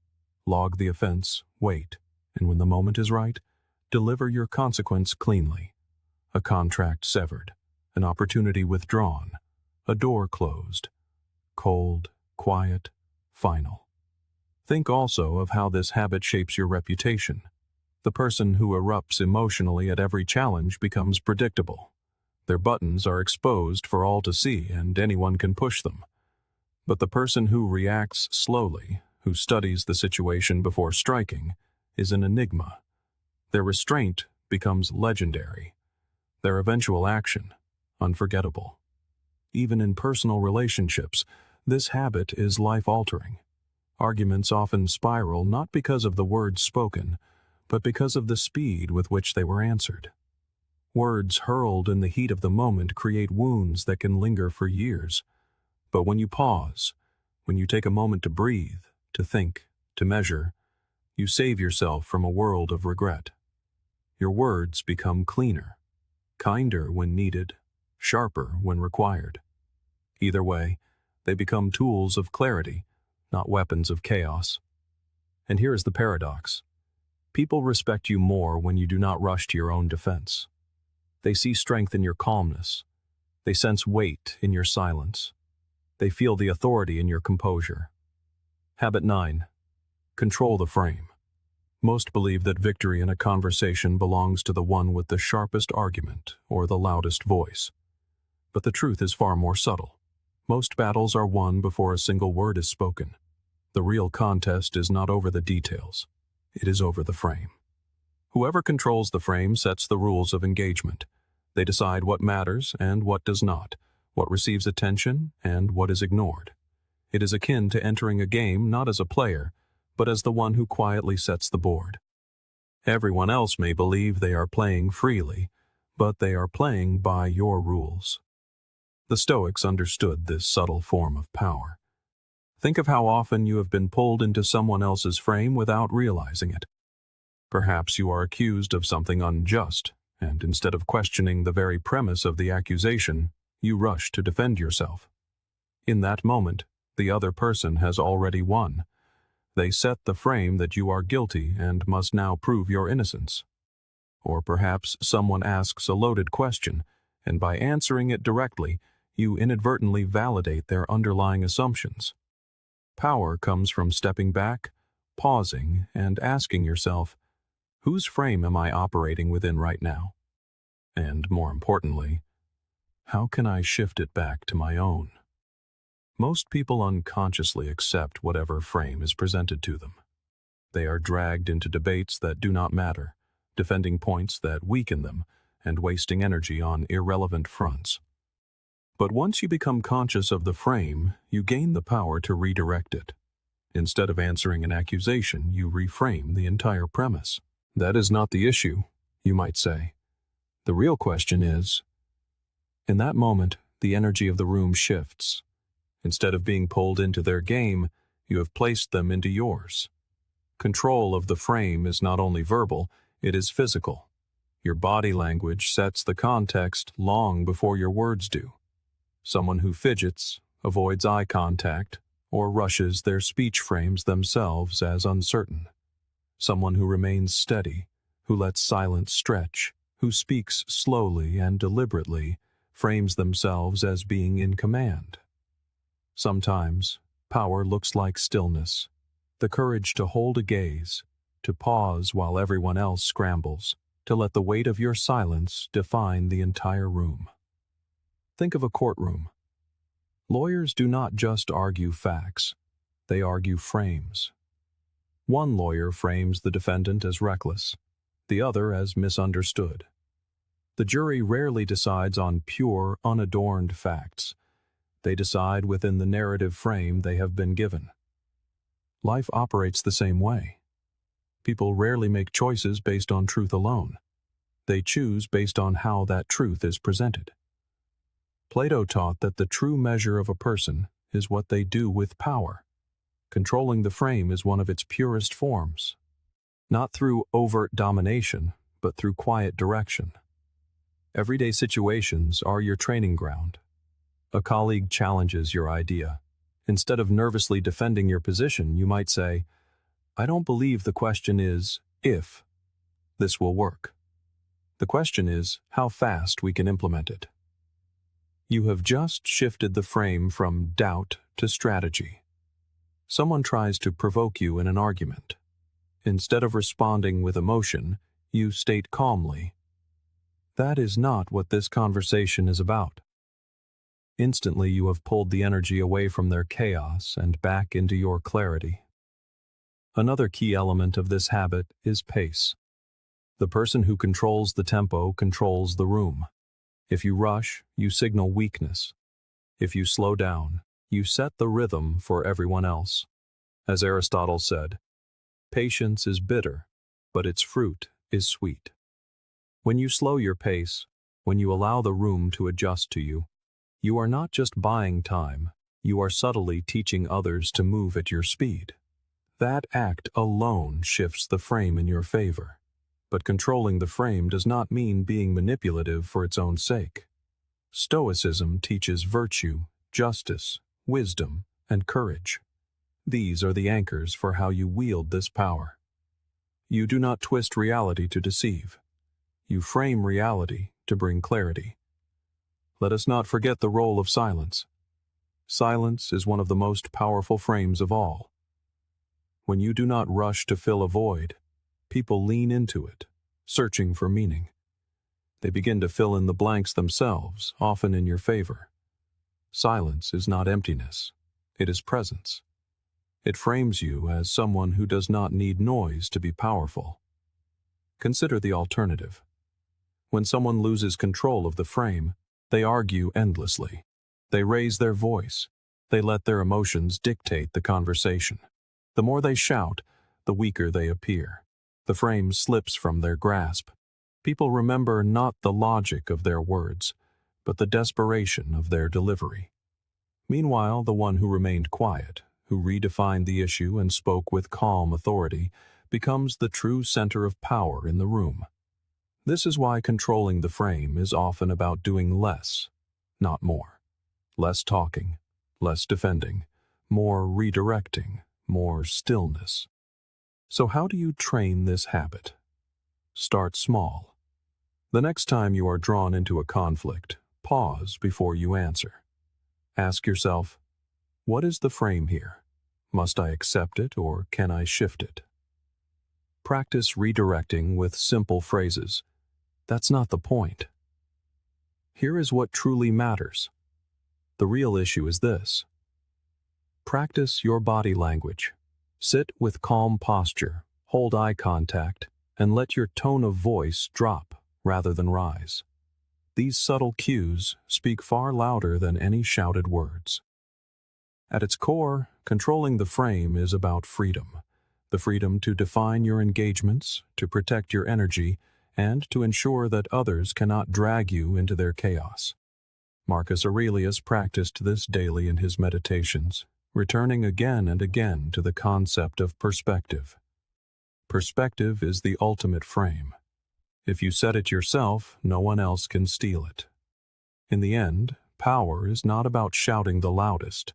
Log the offense, wait, and when the moment is right, deliver your consequence cleanly. A contract severed, an opportunity withdrawn, a door closed. Cold, quiet, final. Think also of how this habit shapes your reputation. The person who erupts emotionally at every challenge becomes predictable. Their buttons are exposed for all to see, and anyone can push them. But the person who reacts slowly, who studies the situation before striking, is an enigma. Their restraint becomes legendary. Their eventual action, unforgettable. Even in personal relationships, this habit is life-altering. Arguments often spiral not because of the words spoken, but because of the speed with which they were answered. Words hurled in the heat of the moment create wounds that can linger for years. But when you pause, when you take a moment to breathe, to think, to measure, you save yourself from a world of regret. Your words become cleaner, kinder when needed, sharper when required. Either way, they become tools of clarity, not weapons of chaos. And here is the paradox. People respect you more when you do not rush to your own defense. They see strength in your calmness. They sense weight in your silence. They feel the authority in your composure. Habit 9. Control the frame. Most believe that victory in a conversation belongs to the one with the sharpest argument or the loudest voice. But the truth is far more subtle. Most battles are won before a single word is spoken. The real contest is not over the details. It is over the frame. Whoever controls the frame sets the rules of engagement. They decide what matters and what does not, what receives attention and what is ignored. It is akin to entering a game not as a player, but as the one who quietly sets the board. Everyone else may believe they are playing freely, but they are playing by your rules. The Stoics understood this subtle form of power. Think of how often you have been pulled into someone else's frame without realizing it. Perhaps you are accused of something unjust, and instead of questioning the very premise of the accusation, you rush to defend yourself. In that moment, the other person has already won. They set the frame that you are guilty and must now prove your innocence. Or perhaps someone asks a loaded question, and by answering it directly, you inadvertently validate their underlying assumptions. Power comes from stepping back, pausing, and asking yourself, whose frame am I operating within right now? And more importantly, how can I shift it back to my own? Most people unconsciously accept whatever frame is presented to them. They are dragged into debates that do not matter, defending points that weaken them, and wasting energy on irrelevant fronts. But once you become conscious of the frame, you gain the power to redirect it. Instead of answering an accusation, you reframe the entire premise. That is not the issue, you might say. The real question is, in that moment, the energy of the room shifts. Instead of being pulled into their game, you have placed them into yours. Control of the frame is not only verbal, it is physical. Your body language sets the context long before your words do. Someone who fidgets, avoids eye contact, or rushes their speech frames themselves as uncertain. Someone who remains steady, who lets silence stretch, who speaks slowly and deliberately, frames themselves as being in command. Sometimes, power looks like stillness, the courage to hold a gaze, to pause while everyone else scrambles, to let the weight of your silence define the entire room. Think of a courtroom. Lawyers do not just argue facts, they argue frames. One lawyer frames the defendant as reckless, the other as misunderstood. The jury rarely decides on pure, unadorned facts. They decide within the narrative frame they have been given. Life operates the same way. People rarely make choices based on truth alone. They choose based on how that truth is presented. Plato taught that the true measure of a person is what they do with power. Controlling the frame is one of its purest forms. Not through overt domination, but through quiet direction. Everyday situations are your training ground. A colleague challenges your idea. Instead of nervously defending your position, you might say, I don't believe the question is if this will work. The question is how fast we can implement it. You have just shifted the frame from doubt to strategy. Someone tries to provoke you in an argument. Instead of responding with emotion, you state calmly, that is not what this conversation is about. Instantly you have pulled the energy away from their chaos and back into your clarity. Another key element of this habit is pace. The person who controls the tempo controls the room. If you rush, you signal weakness. If you slow down, you set the rhythm for everyone else. As Aristotle said, patience is bitter, but its fruit is sweet. When you slow your pace, when you allow the room to adjust to you, you are not just buying time, you are subtly teaching others to move at your speed. That act alone shifts the frame in your favor. But controlling the frame does not mean being manipulative for its own sake. Stoicism teaches virtue, justice, wisdom, and courage. These are the anchors for how you wield this power. You do not twist reality to deceive. You frame reality to bring clarity. Let us not forget the role of silence. Silence is one of the most powerful frames of all. When you do not rush to fill a void, people lean into it, searching for meaning. They begin to fill in the blanks themselves, often in your favor. Silence is not emptiness, it is presence. It frames you as someone who does not need noise to be powerful. Consider the alternative. When someone loses control of the frame, they argue endlessly. They raise their voice. They let their emotions dictate the conversation. The more they shout, the weaker they appear. The frame slips from their grasp. People remember not the logic of their words, but the desperation of their delivery. Meanwhile, the one who remained quiet, who redefined the issue and spoke with calm authority, becomes the true center of power in the room. This is why controlling the frame is often about doing less, not more. Less talking, less defending, more redirecting, more stillness. So how do you train this habit? Start small. The next time you are drawn into a conflict, pause before you answer. Ask yourself, what is the frame here? Must I accept it or can I shift it? Practice redirecting with simple phrases. That's not the point. Here is what truly matters. The real issue is this. Practice your body language. Sit with calm posture, hold eye contact, and let your tone of voice drop rather than rise. These subtle cues speak far louder than any shouted words. At its core, controlling the frame is about freedom. The freedom to define your engagements, to protect your energy, and to ensure that others cannot drag you into their chaos. Marcus Aurelius practiced this daily in his meditations, returning again and again to the concept of perspective. Perspective is the ultimate frame. If you set it yourself, no one else can steal it. In the end, power is not about shouting the loudest.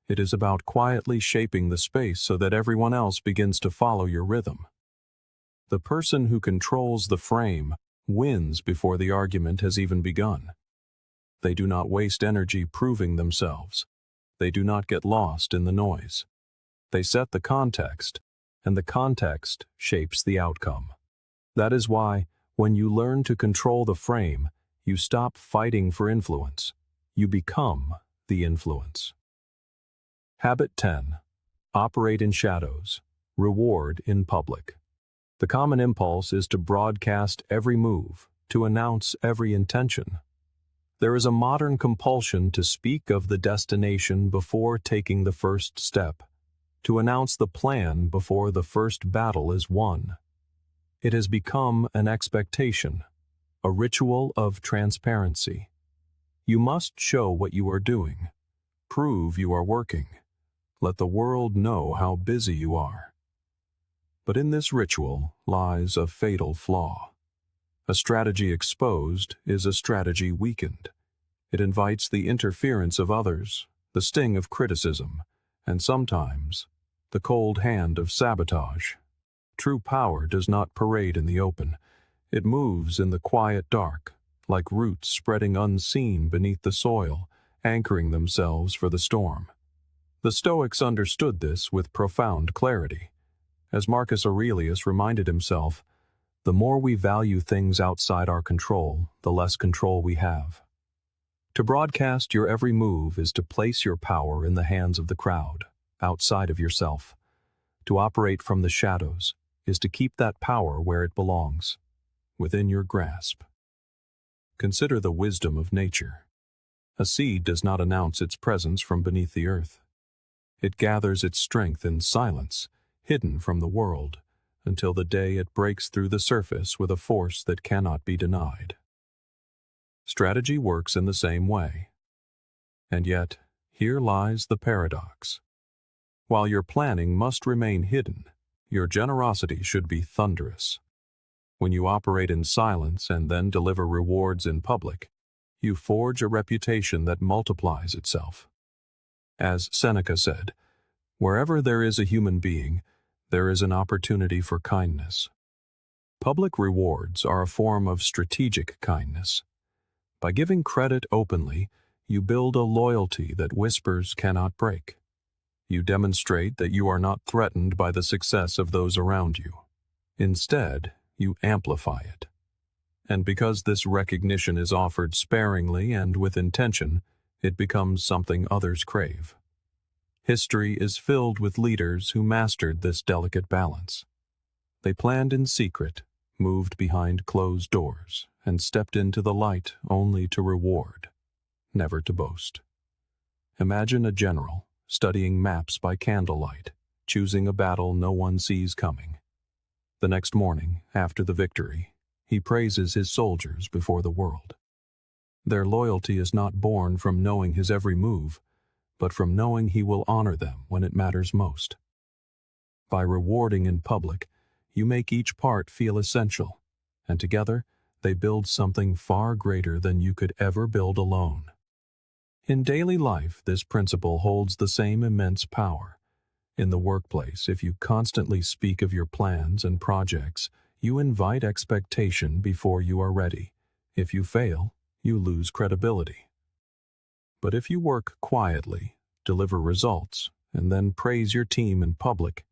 It is about quietly shaping the space so that everyone else begins to follow your rhythm. The person who controls the frame wins before the argument has even begun. They do not waste energy proving themselves. They do not get lost in the noise. They set the context, and the context shapes the outcome. That is why, when you learn to control the frame, you stop fighting for influence. You become the influence. Habit 10. Operate in shadows. Reward in public. The common impulse is to broadcast every move, to announce every intention. There is a modern compulsion to speak of the destination before taking the first step, to announce the plan before the first battle is won. It has become an expectation, a ritual of transparency. You must show what you are doing. Prove you are working. Let the world know how busy you are. But in this ritual lies a fatal flaw. A strategy exposed is a strategy weakened. It invites the interference of others, the sting of criticism, and sometimes the cold hand of sabotage. True power does not parade in the open. It moves in the quiet dark, like roots spreading unseen beneath the soil, anchoring themselves for the storm. The Stoics understood this with profound clarity. As Marcus Aurelius reminded himself, the more we value things outside our control, the less control we have. To broadcast your every move is to place your power in the hands of the crowd, outside of yourself. To operate from the shadows is to keep that power where it belongs, within your grasp. Consider the wisdom of nature. A seed does not announce its presence from beneath the earth. It gathers its strength in silence, hidden from the world, until the day it breaks through the surface with a force that cannot be denied. Strategy works in the same way. And yet, here lies the paradox. While your planning must remain hidden, your generosity should be thunderous. When you operate in silence and then deliver rewards in public, you forge a reputation that multiplies itself. As Seneca said, wherever there is a human being, there is an opportunity for kindness. Public rewards are a form of strategic kindness. By giving credit openly, you build a loyalty that whispers cannot break. You demonstrate that you are not threatened by the success of those around you. Instead, you amplify it. And because this recognition is offered sparingly and with intention, it becomes something others crave. History is filled with leaders who mastered this delicate balance. They planned in secret, moved behind closed doors, and stepped into the light only to reward, never to boast. Imagine a general studying maps by candlelight, choosing a battle no one sees coming. The next morning, after the victory, he praises his soldiers before the world. Their loyalty is not born from knowing his every move, but from knowing he will honor them when it matters most. By rewarding in public, you make each part feel essential, and together they build something far greater than you could ever build alone. In daily life, this principle holds the same immense power. In the workplace, if you constantly speak of your plans and projects, you invite expectation before you are ready. If you fail, you lose credibility. But if you work quietly, deliver results, and then praise your team in public,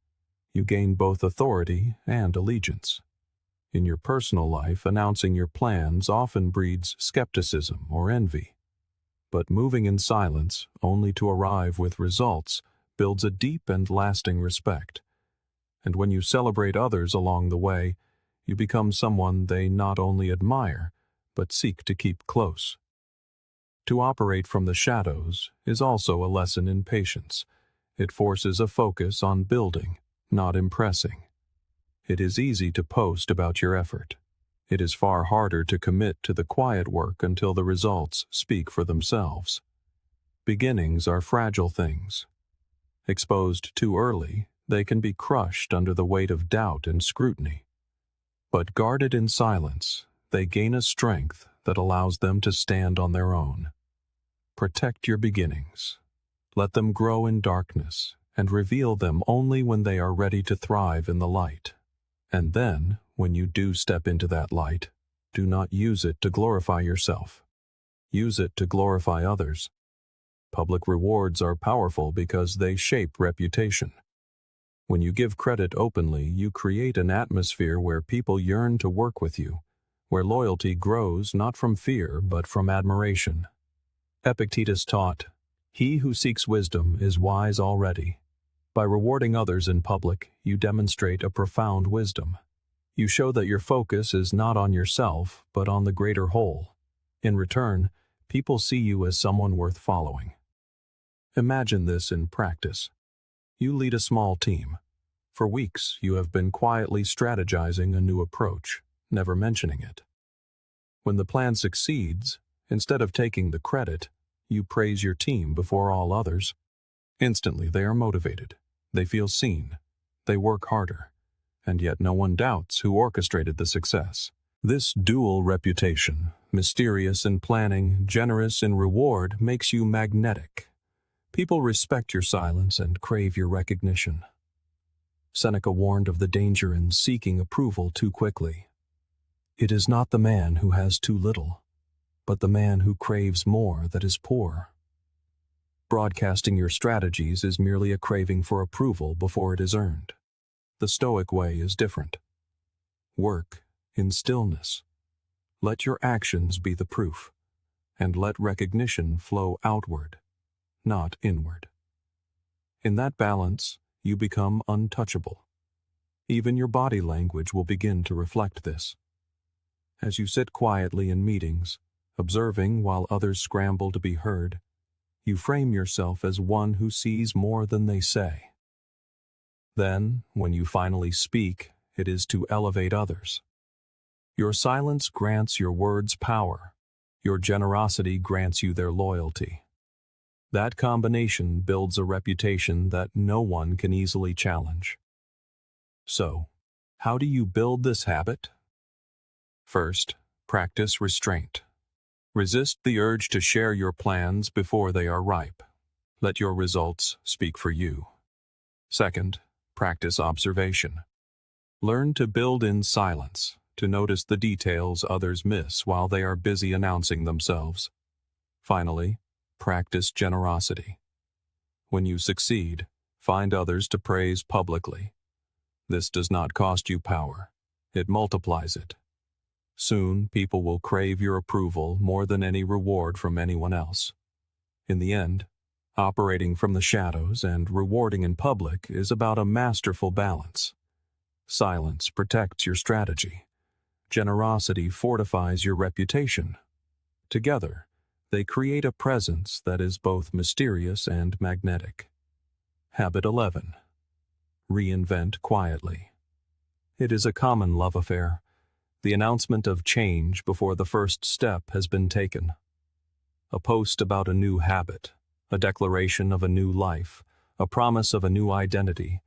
you gain both authority and allegiance. In your personal life, announcing your plans often breeds skepticism or envy. But moving in silence, only to arrive with results, builds a deep and lasting respect. And when you celebrate others along the way, you become someone they not only admire, but seek to keep close. To operate from the shadows is also a lesson in patience. It forces a focus on building, not impressing. It is easy to post about your effort. It is far harder to commit to the quiet work until the results speak for themselves. Beginnings are fragile things. Exposed too early, they can be crushed under the weight of doubt and scrutiny. But guarded in silence, they gain a strength that allows them to stand on their own. Protect your beginnings. Let them grow in darkness, and reveal them only when they are ready to thrive in the light. And then, when you do step into that light, do not use it to glorify yourself. Use it to glorify others. Public rewards are powerful because they shape reputation. When you give credit openly, you create an atmosphere where people yearn to work with you, where loyalty grows not from fear but from admiration. Epictetus taught, "He who seeks wisdom is wise already." By rewarding others in public, you demonstrate a profound wisdom. You show that your focus is not on yourself, but on the greater whole. In return, people see you as someone worth following. Imagine this in practice. You lead a small team. For weeks, you have been quietly strategizing a new approach, never mentioning it. When the plan succeeds, instead of taking the credit, you praise your team before all others. Instantly, they are motivated. They feel seen. They work harder. And yet no one doubts who orchestrated the success. This dual reputation, mysterious in planning, generous in reward, makes you magnetic. People respect your silence and crave your recognition. Seneca warned of the danger in seeking approval too quickly. It is not the man who has too little, but the man who craves more that is poor. Broadcasting your strategies is merely a craving for approval before it is earned. The Stoic way is different. Work in stillness. Let your actions be the proof. and let recognition flow outward, not inward. In that balance, you become untouchable. Even your body language will begin to reflect this. As you sit quietly in meetings, observing while others scramble to be heard, you frame yourself as one who sees more than they say. Then, when you finally speak, it is to elevate others. Your silence grants your words power. Your generosity grants you their loyalty. That combination builds a reputation that no one can easily challenge. So, how do you build this habit? First, practice restraint. Resist the urge to share your plans before they are ripe. Let your results speak for you. Second, practice observation. Learn to build in silence, to notice the details others miss while they are busy announcing themselves. Finally, practice generosity. When you succeed, find others to praise publicly. This does not cost you power. It multiplies it. Soon, people will crave your approval more than any reward from anyone else. In the end, operating from the shadows and rewarding in public is about a masterful balance. Silence protects your strategy. Generosity fortifies your reputation. Together, they create a presence that is both mysterious and magnetic. Habit 11. Reinvent quietly. It is a common love affair, the announcement of change before the first step has been taken. A post about a new habit, a declaration of a new life, a promise of a new identity,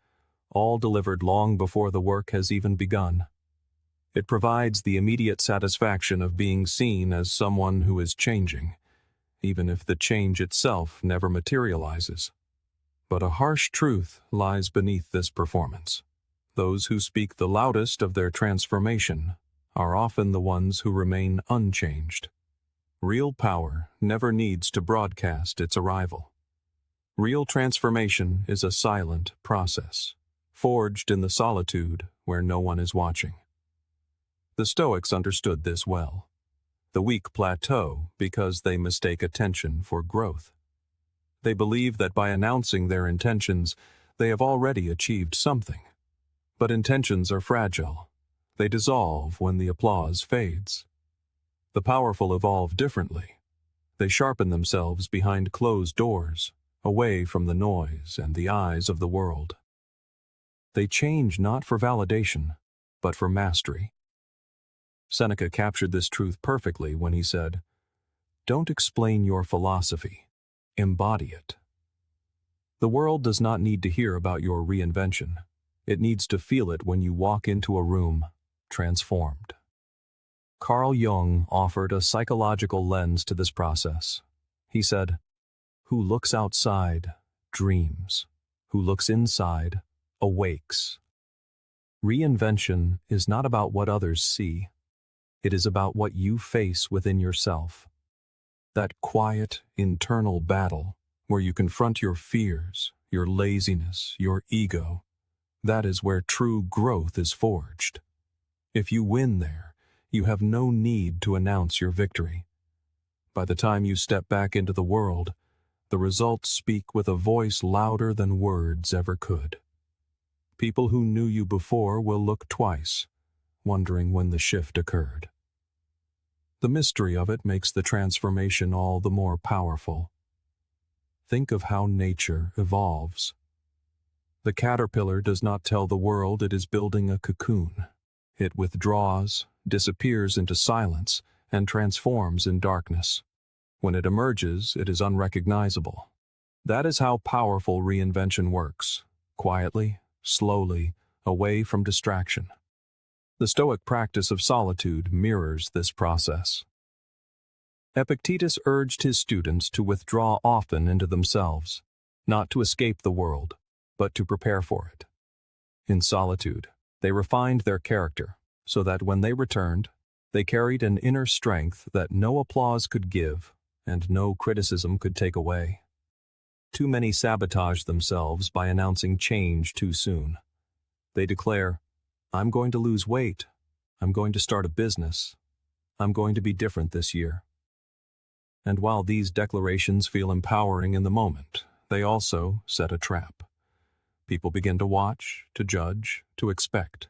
all delivered long before the work has even begun. It provides the immediate satisfaction of being seen as someone who is changing, even if the change itself never materializes. But a harsh truth lies beneath this performance. Those who speak the loudest of their transformation are often the ones who remain unchanged. Real power never needs to broadcast its arrival. Real transformation is a silent process, forged in the solitude where no one is watching. The Stoics understood this well. The weak plateau because they mistake attention for growth. They believe that by announcing their intentions, they have already achieved something. But intentions are fragile. They dissolve when the applause fades. The powerful evolve differently. They sharpen themselves behind closed doors, away from the noise and the eyes of the world. They change not for validation, but for mastery. Seneca captured this truth perfectly when he said, "Don't explain your philosophy, embody it." The world does not need to hear about your reinvention. It needs to feel it when you walk into a room, transformed. Carl Jung offered a psychological lens to this process. He said, "Who looks outside, dreams. Who looks inside, awakes." Reinvention is not about what others see. It is about what you face within yourself. That quiet, internal battle where you confront your fears, your laziness, your ego, that is where true growth is forged. If you win there, you have no need to announce your victory. By the time you step back into the world, the results speak with a voice louder than words ever could. People who knew you before will look twice, wondering when the shift occurred. The mystery of it makes the transformation all the more powerful. Think of how nature evolves. The caterpillar does not tell the world it is building a cocoon. It withdraws, disappears into silence, and transforms in darkness. When it emerges, it is unrecognizable. That is how powerful reinvention works, quietly, slowly, away from distraction. The Stoic practice of solitude mirrors this process. Epictetus urged his students to withdraw often into themselves, not to escape the world, but to prepare for it. In solitude, they refined their character, so that when they returned, they carried an inner strength that no applause could give and no criticism could take away. Too many sabotage themselves by announcing change too soon. They declare, "I'm going to lose weight. I'm going to start a business. I'm going to be different this year." And while these declarations feel empowering in the moment, they also set a trap. People begin to watch, to judge, to expect.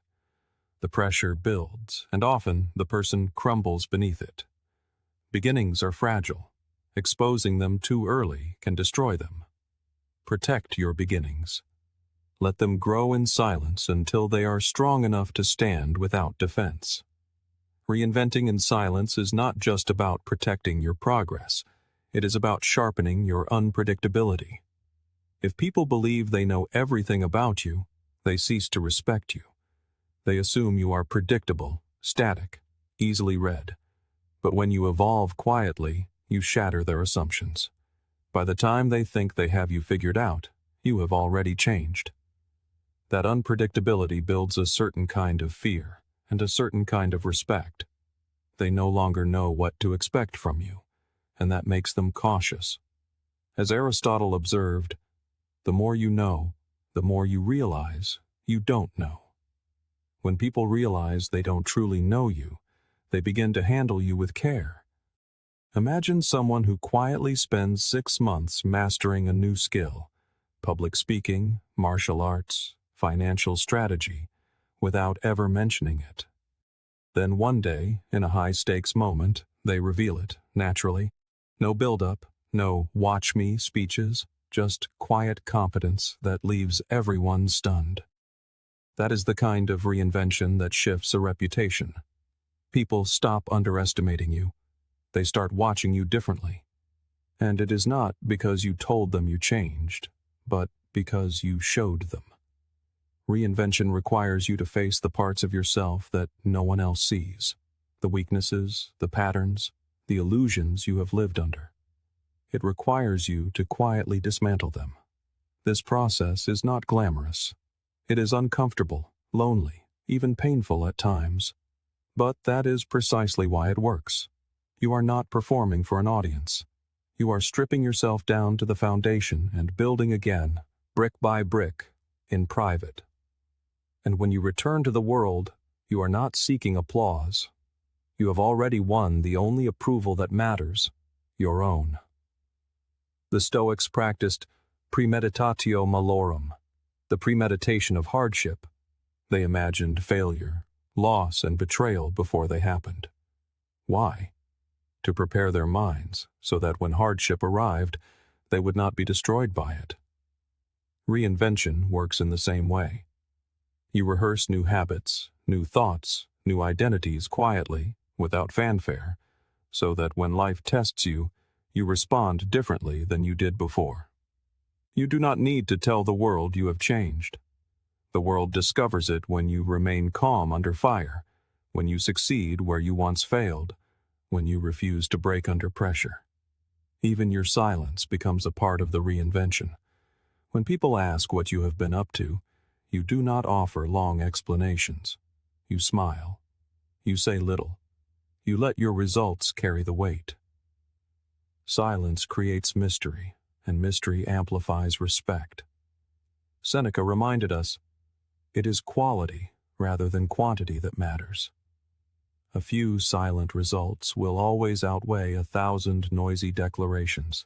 The pressure builds, and often the person crumbles beneath it. Beginnings are fragile. Exposing them too early can destroy them. Protect your beginnings. Let them grow in silence until they are strong enough to stand without defense. Reinventing in silence is not just about protecting your progress. It is about sharpening your unpredictability. If people believe they know everything about you, they cease to respect you. They assume you are predictable, static, easily read. But when you evolve quietly, you shatter their assumptions. By the time they think they have you figured out, you have already changed. That unpredictability builds a certain kind of fear and a certain kind of respect. They no longer know what to expect from you, and that makes them cautious. As Aristotle observed, the more you know, the more you realize you don't know. When people realize they don't truly know you, they begin to handle you with care. Imagine someone who quietly spends 6 months mastering a new skill, public speaking, martial arts, financial strategy, without ever mentioning it. Then one day, in a high-stakes moment, they reveal it, naturally. No build-up, no watch me speeches, just quiet competence that leaves everyone stunned. That is the kind of reinvention that shifts a reputation. People stop underestimating you. They start watching you differently. And it is not because you told them you changed, but because you showed them. Reinvention requires you to face the parts of yourself that no one else sees, the weaknesses, the patterns, the illusions you have lived under. It requires you to quietly dismantle them. This process is not glamorous. It is uncomfortable, lonely, even painful at times. But that is precisely why it works. You are not performing for an audience. You are stripping yourself down to the foundation and building again, brick by brick, in private. And when you return to the world, you are not seeking applause. You have already won the only approval that matters, your own. The Stoics practiced premeditatio malorum, the premeditation of hardship. They imagined failure, loss, and betrayal before they happened. Why? To prepare their minds so that when hardship arrived, they would not be destroyed by it. Reinvention works in the same way. You rehearse new habits, new thoughts, new identities quietly, without fanfare, so that when life tests you, you respond differently than you did before. You do not need to tell the world you have changed. The world discovers it when you remain calm under fire, when you succeed where you once failed, when you refuse to break under pressure. Even your silence becomes a part of the reinvention. When people ask what you have been up to, you do not offer long explanations. You smile. You say little. You let your results carry the weight. Silence creates mystery, and mystery amplifies respect. Seneca reminded us, it is quality rather than quantity that matters. A few silent results will always outweigh 1,000 noisy declarations.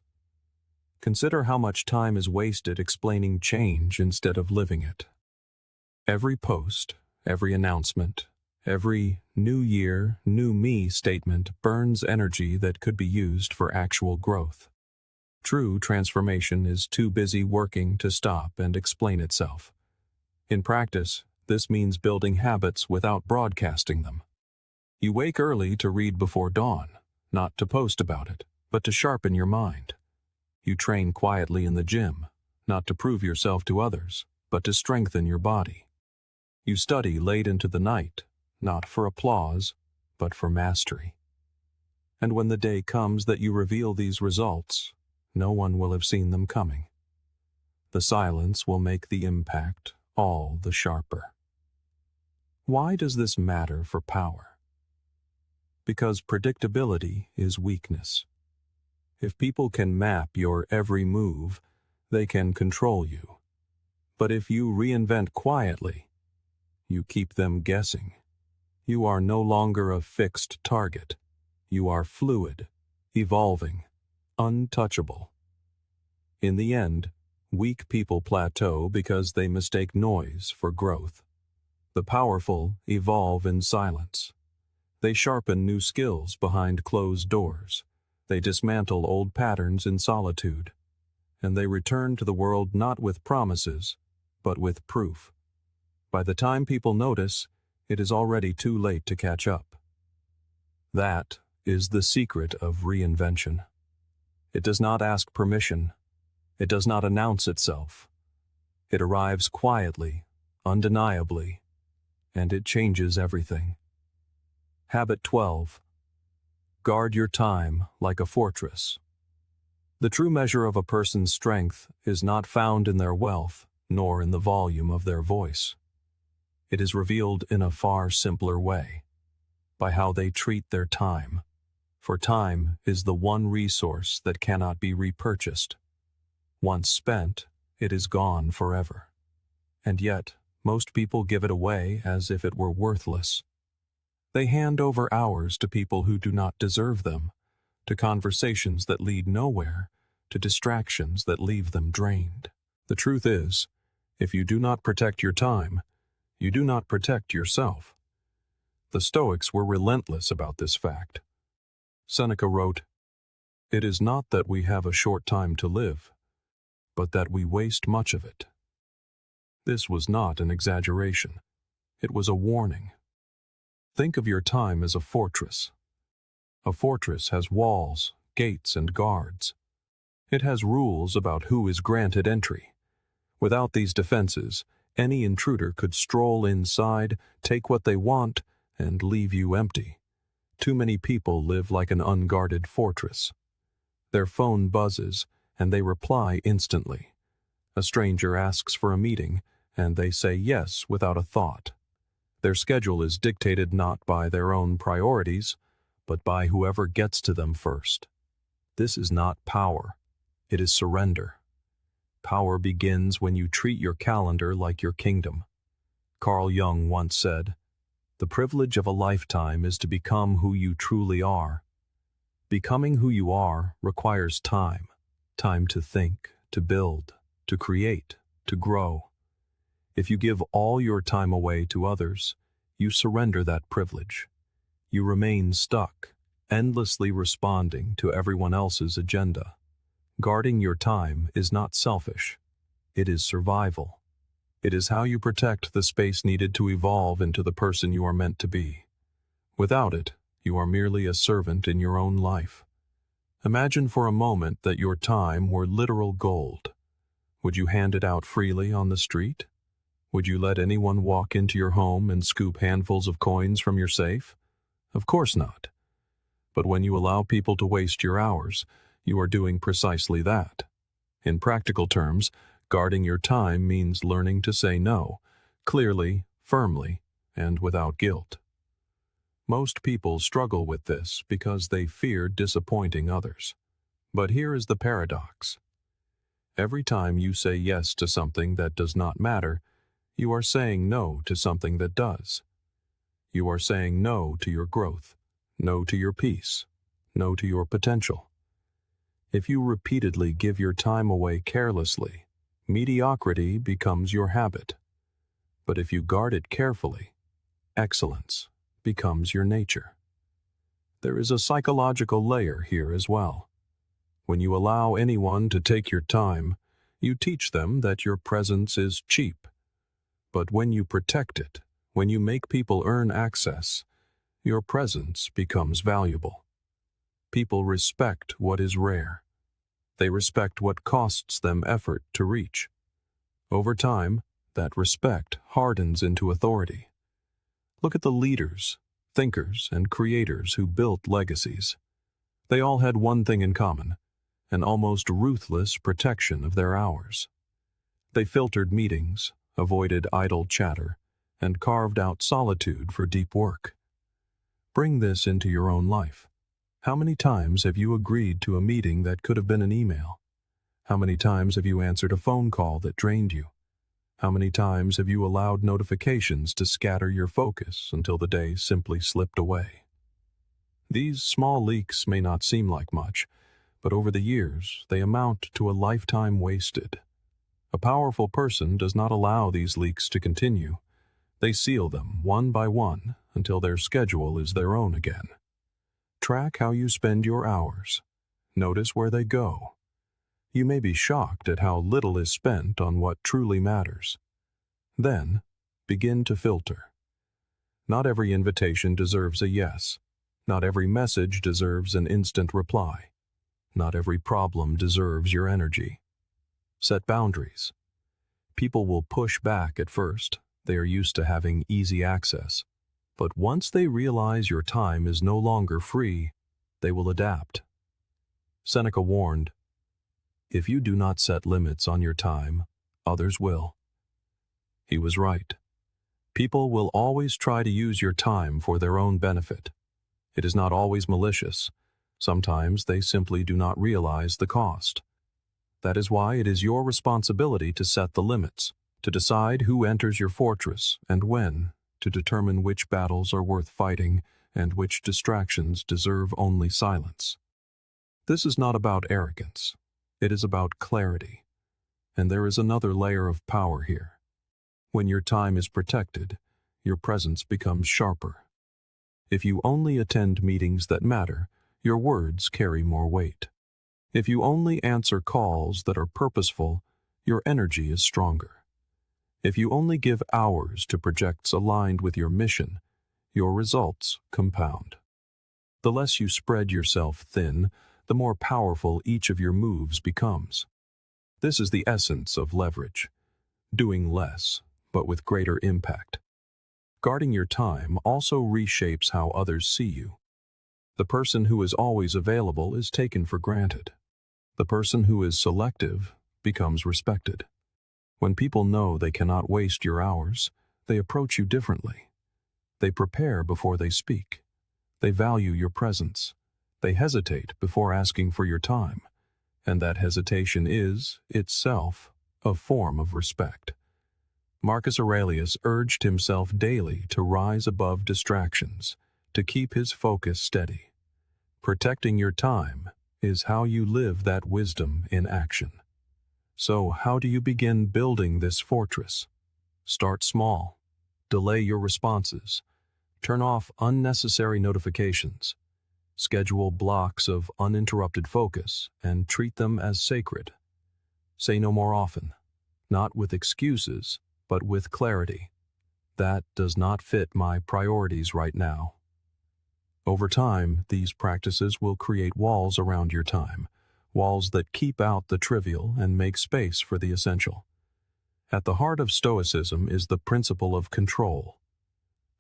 Consider how much time is wasted explaining change instead of living it. Every post, every announcement, every new year, new me statement burns energy that could be used for actual growth. True transformation is too busy working to stop and explain itself. In practice, this means building habits without broadcasting them. You wake early to read before dawn, not to post about it, but to sharpen your mind. You train quietly in the gym, not to prove yourself to others, but to strengthen your body. You study late into the night, not for applause, but for mastery. And when the day comes that you reveal these results, no one will have seen them coming. The silence will make the impact all the sharper. Why does this matter for power? Because predictability is weakness. If people can map your every move, they can control you. But if you reinvent quietly, you keep them guessing. You are no longer a fixed target. You are fluid, evolving, Untouchable. In the end, weak people plateau because they mistake noise for growth. The powerful evolve in silence. They sharpen new skills behind closed doors. They dismantle old patterns in solitude. And they return to the world not with promises, but with proof. By the time people notice, it is already too late to catch up. That is the secret of reinvention. It does not ask permission. It does not announce itself. It arrives quietly, undeniably, and it changes everything. Habit 12. Guard your time like a fortress. The true measure of a person's strength is not found in their wealth, nor in the volume of their voice. It is revealed in a far simpler way, by how they treat their time. For time is the one resource that cannot be repurchased. Once spent, it is gone forever. And yet, most people give it away as if it were worthless. They hand over hours to people who do not deserve them, to conversations that lead nowhere, to distractions that leave them drained. The truth is, if you do not protect your time, you do not protect yourself. The Stoics were relentless about this fact. Seneca wrote, "It is not that we have a short time to live, but that we waste much of it." This was not an exaggeration. It was a warning. Think of your time as a fortress. A fortress has walls, gates, and guards. It has rules about who is granted entry. Without these defenses, any intruder could stroll inside, take what they want, and leave you empty. Too many people live like an unguarded fortress. Their phone buzzes, and they reply instantly. A stranger asks for a meeting, and they say yes without a thought. Their schedule is dictated not by their own priorities, but by whoever gets to them first. This is not power. It is surrender. Power begins when you treat your calendar like your kingdom. Carl Jung once said, "The privilege of a lifetime is to become who you truly are." Becoming who you are requires time. Time to think, to build, to create, to grow. If you give all your time away to others, you surrender that privilege. You remain stuck, endlessly responding to everyone else's agenda. Guarding your time is not selfish. It is survival. It is how you protect the space needed to evolve into the person you are meant to be. Without it, you are merely a servant in your own life. Imagine for a moment that your time were literal gold. Would you hand it out freely on the street? Would you let anyone walk into your home and scoop handfuls of coins from your safe? Of course not. But when you allow people to waste your hours, you are doing precisely that. In practical terms, guarding your time means learning to say no, clearly, firmly, and without guilt. Most people struggle with this because they fear disappointing others. But here is the paradox. Every time you say yes to something that does not matter, you are saying no to something that does. You are saying no to your growth, no to your peace, no to your potential. If you repeatedly give your time away carelessly, mediocrity becomes your habit. But if you guard it carefully, excellence becomes your nature. There is a psychological layer here as well. When you allow anyone to take your time, you teach them that your presence is cheap. But when you protect it, when you make people earn access, your presence becomes valuable. People respect what is rare. They respect what costs them effort to reach. Over time, that respect hardens into authority. Look at the leaders, thinkers, and creators who built legacies. They all had one thing in common, an almost ruthless protection of their hours. They filtered meetings, avoided idle chatter, and carved out solitude for deep work. Bring this into your own life. How many times have you agreed to a meeting that could have been an email? How many times have you answered a phone call that drained you? How many times have you allowed notifications to scatter your focus until the day simply slipped away? These small leaks may not seem like much, but over the years they amount to a lifetime wasted. A powerful person does not allow these leaks to continue. They seal them one by one until their schedule is their own again. Track how you spend your hours. Notice where they go. You may be shocked at how little is spent on what truly matters. Then, begin to filter. Not every invitation deserves a yes. Not every message deserves an instant reply. Not every problem deserves your energy. Set boundaries. People will push back at first. They are used to having easy access. But once they realize your time is no longer free, they will adapt. Seneca warned, "If you do not set limits on your time, others will." He was right. People will always try to use your time for their own benefit. It is not always malicious. Sometimes they simply do not realize the cost. That is why it is your responsibility to set the limits, to decide who enters your fortress and when, to determine which battles are worth fighting and which distractions deserve only silence. This is not about arrogance. It is about clarity. And there is another layer of power here. When your time is protected, your presence becomes sharper. If you only attend meetings that matter, your words carry more weight. If you only answer calls that are purposeful, your energy is stronger. If you only give hours to projects aligned with your mission, your results compound. The less you spread yourself thin, the more powerful each of your moves becomes. This is the essence of leverage. Doing less, but with greater impact. Guarding your time also reshapes how others see you. The person who is always available is taken for granted. The person who is selective becomes respected. When people know they cannot waste your hours, they approach you differently. They prepare before they speak. They value your presence. They hesitate before asking for your time. And that hesitation is, itself, a form of respect. Marcus Aurelius urged himself daily to rise above distractions, to keep his focus steady. Protecting your time is how you live that wisdom in action. So how do you begin building this fortress? Start small. Delay your responses. Turn off unnecessary notifications. Schedule blocks of uninterrupted focus and treat them as sacred. Say no more often, not with excuses, but with clarity. That does not fit my priorities right now. Over time, these practices will create walls around your time, walls that keep out the trivial and make space for the essential. At the heart of Stoicism is the principle of control.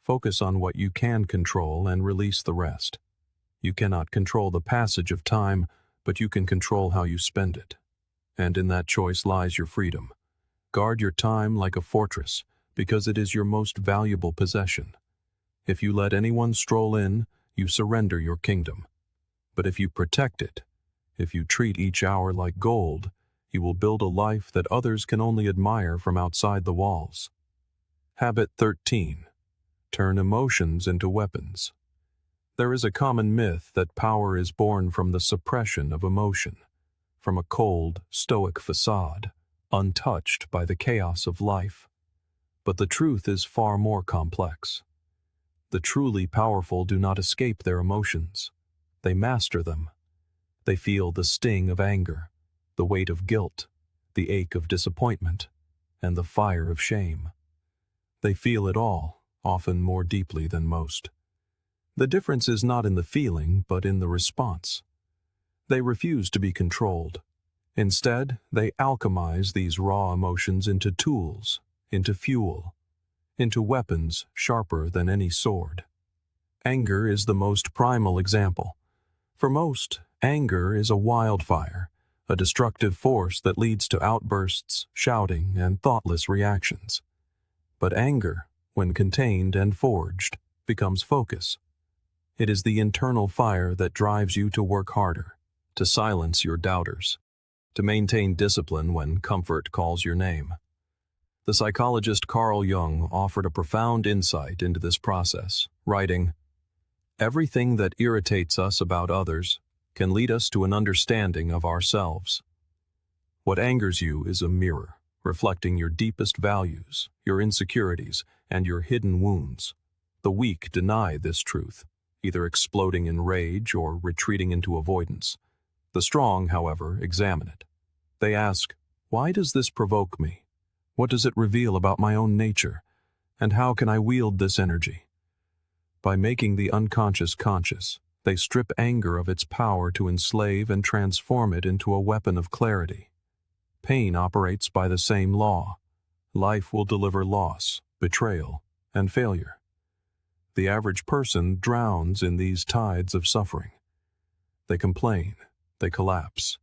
Focus on what you can control and release the rest. You cannot control the passage of time, but you can control how you spend it. And in that choice lies your freedom. Guard your time like a fortress, because it is your most valuable possession. If you let anyone stroll in, you surrender your kingdom. But if you protect it, if you treat each hour like gold, you will build a life that others can only admire from outside the walls. Habit 13. Turn emotions into weapons. There is a common myth that power is born from the suppression of emotion, from a cold, stoic facade, untouched by the chaos of life. But the truth is far more complex. The truly powerful do not escape their emotions. They master them. They feel the sting of anger, the weight of guilt, the ache of disappointment, and the fire of shame. They feel it all, often more deeply than most. The difference is not in the feeling, but in the response. They refuse to be controlled. Instead, they alchemize these raw emotions into tools, into fuel, into weapons sharper than any sword. Anger is the most primal example. For most, anger is a wildfire, a destructive force that leads to outbursts, shouting, and thoughtless reactions. But anger, when contained and forged, becomes focus. It is the internal fire that drives you to work harder, to silence your doubters, to maintain discipline when comfort calls your name. The psychologist Carl Jung offered a profound insight into this process, writing, "Everything that irritates us about others can lead us to an understanding of ourselves. What angers you is a mirror, reflecting your deepest values, your insecurities, and your hidden wounds. The weak deny this truth, either exploding in rage or retreating into avoidance. The strong, however, examine it. They ask, why does this provoke me? What does it reveal about my own nature? And how can I wield this energy? By making the unconscious conscious, they strip anger of its power to enslave and transform it into a weapon of clarity. Pain operates by the same law. Life will deliver loss, betrayal, and failure. The average person drowns in these tides of suffering. They complain, they collapse,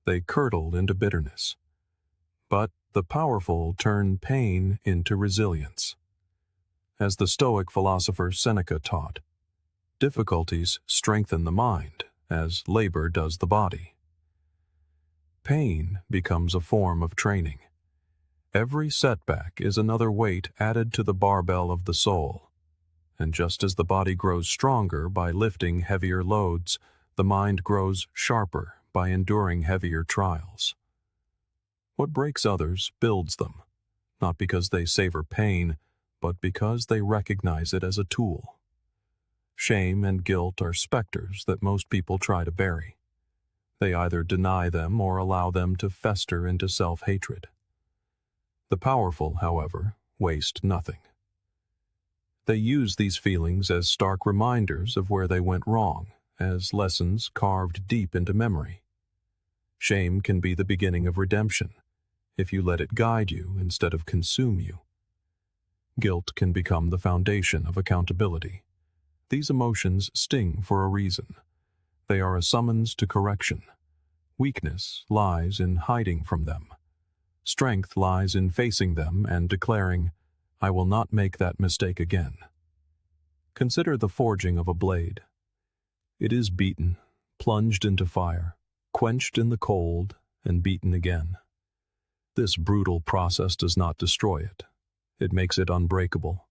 they curdle into bitterness. But the powerful turn pain into resilience. As the Stoic philosopher Seneca taught, difficulties strengthen the mind, as labor does the body. Pain becomes a form of training. Every setback is another weight added to the barbell of the soul. And just as the body grows stronger by lifting heavier loads, the mind grows sharper by enduring heavier trials. What breaks others builds them, not because they savor pain, but because they recognize it as a tool. Shame and guilt are specters that most people try to bury. They either deny them or allow them to fester into self-hatred. The powerful, however, waste nothing. They use these feelings as stark reminders of where they went wrong, as lessons carved deep into memory. Shame can be the beginning of redemption, if you let it guide you instead of consume you. Guilt can become the foundation of accountability. These emotions sting for a reason. They are a summons to correction. Weakness lies in hiding from them. Strength lies in facing them and declaring, I will not make that mistake again. Consider the forging of a blade. It is beaten, plunged into fire, quenched in the cold, and beaten again. This brutal process does not destroy it. It makes it unbreakable.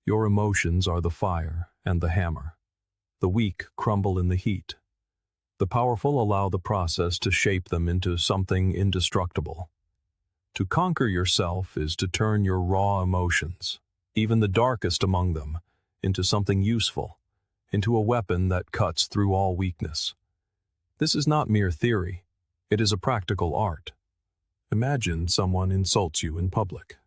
Your emotions are the fire and the hammer. The weak crumble in the heat. The powerful allow the process to shape them into something indestructible. To conquer yourself is to turn your raw emotions, even the darkest among them, into something useful, into a weapon that cuts through all weakness. This is not mere theory, it is a practical art. Imagine someone insults you in public.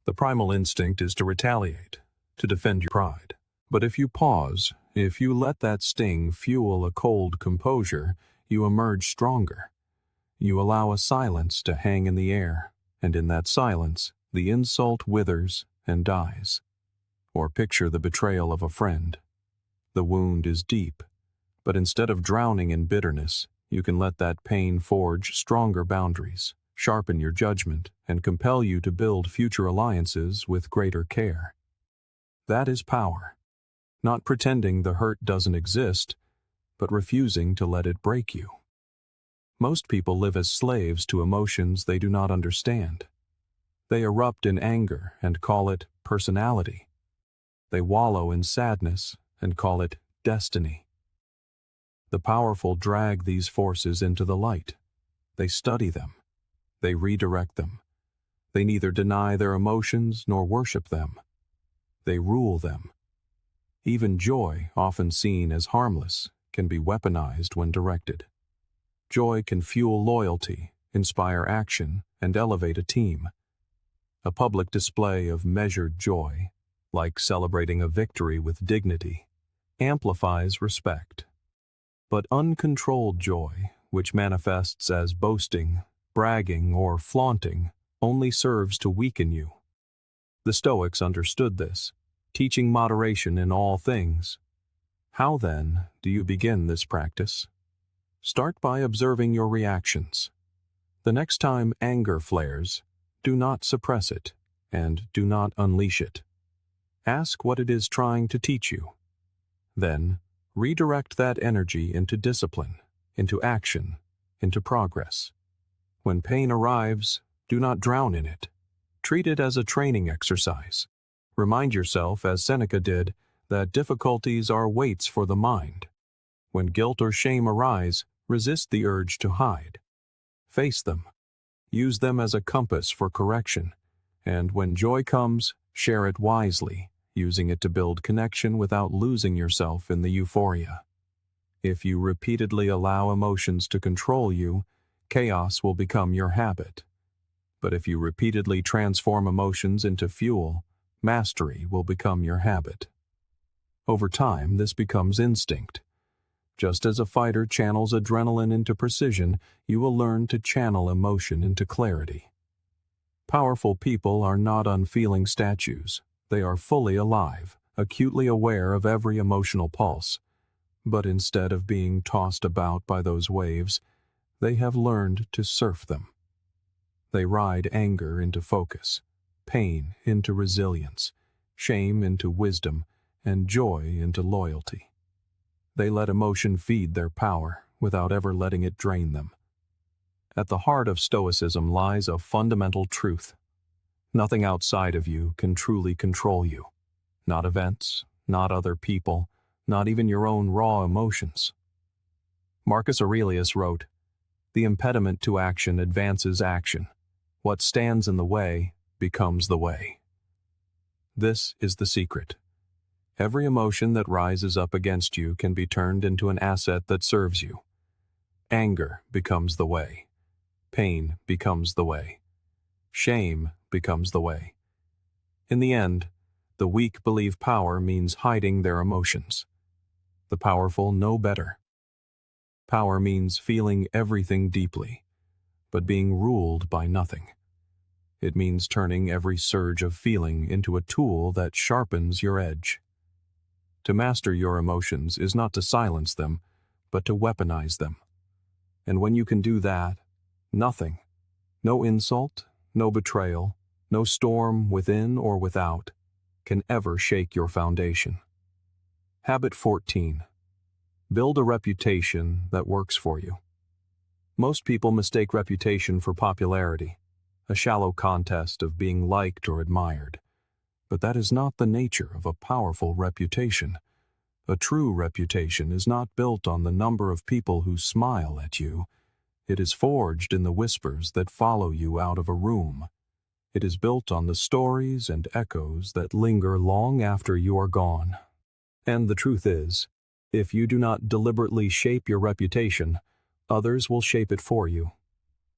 The primal instinct is to retaliate, to defend your pride. But if you pause, if you let that sting fuel a cold composure, you emerge stronger. You allow a silence to hang in the air, and in that silence, the insult withers and dies. Or picture the betrayal of a friend. The wound is deep, but instead of drowning in bitterness, you can let that pain forge stronger boundaries, sharpen your judgment, and compel you to build future alliances with greater care. That is power. Not pretending the hurt doesn't exist, but refusing to let it break you. Most people live as slaves to emotions they do not understand. They erupt in anger and call it personality. They wallow in sadness and call it destiny. The powerful drag these forces into the light. They study them. They redirect them. They neither deny their emotions nor worship them. They rule them. Even joy, often seen as harmless, can be weaponized when directed. Joy can fuel loyalty, inspire action, and elevate a team. A public display of measured joy, like celebrating a victory with dignity, amplifies respect. But uncontrolled joy, which manifests as boasting, bragging, or flaunting, only serves to weaken you. The Stoics understood this, teaching moderation in all things. How then do you begin this practice? Start by observing your reactions. The next time anger flares, do not suppress it, and do not unleash it. Ask what it is trying to teach you. Then, redirect that energy into discipline, into action, into progress. When pain arrives, do not drown in it. Treat it as a training exercise. Remind yourself, as Seneca did, that difficulties are weights for the mind. When guilt or shame arise, resist the urge to hide. Face them. Use them as a compass for correction. And when joy comes, share it wisely, using it to build connection without losing yourself in the euphoria. If you repeatedly allow emotions to control you, chaos will become your habit. But if you repeatedly transform emotions into fuel, mastery will become your habit. Over time, this becomes instinct. Just as a fighter channels adrenaline into precision, you will learn to channel emotion into clarity. Powerful people are not unfeeling statues. They are fully alive, acutely aware of every emotional pulse. But instead of being tossed about by those waves, they have learned to surf them. They ride anger into focus, pain into resilience, shame into wisdom, and joy into loyalty. They let emotion feed their power without ever letting it drain them. At the heart of Stoicism lies a fundamental truth. Nothing outside of you can truly control you. Not events, not other people, not even your own raw emotions. Marcus Aurelius wrote, "The impediment to action advances action. What stands in the way becomes the way." This is the secret. Every emotion that rises up against you can be turned into an asset that serves you. Anger becomes the way. Pain becomes the way. Shame becomes the way. In the end, the weak believe power means hiding their emotions. The powerful know better. Power means feeling everything deeply, but being ruled by nothing. It means turning every surge of feeling into a tool that sharpens your edge. To master your emotions is not to silence them, but to weaponize them. And when you can do that, nothing, no insult, no betrayal, no storm within or without, can ever shake your foundation. Habit 14. Build a reputation that works for you. Most people mistake reputation for popularity, a shallow contest of being liked or admired. But that is not the nature of a powerful reputation. A true reputation is not built on the number of people who smile at you. It is forged in the whispers that follow you out of a room. It is built on the stories and echoes that linger long after you are gone. And the truth is, if you do not deliberately shape your reputation, others will shape it for you.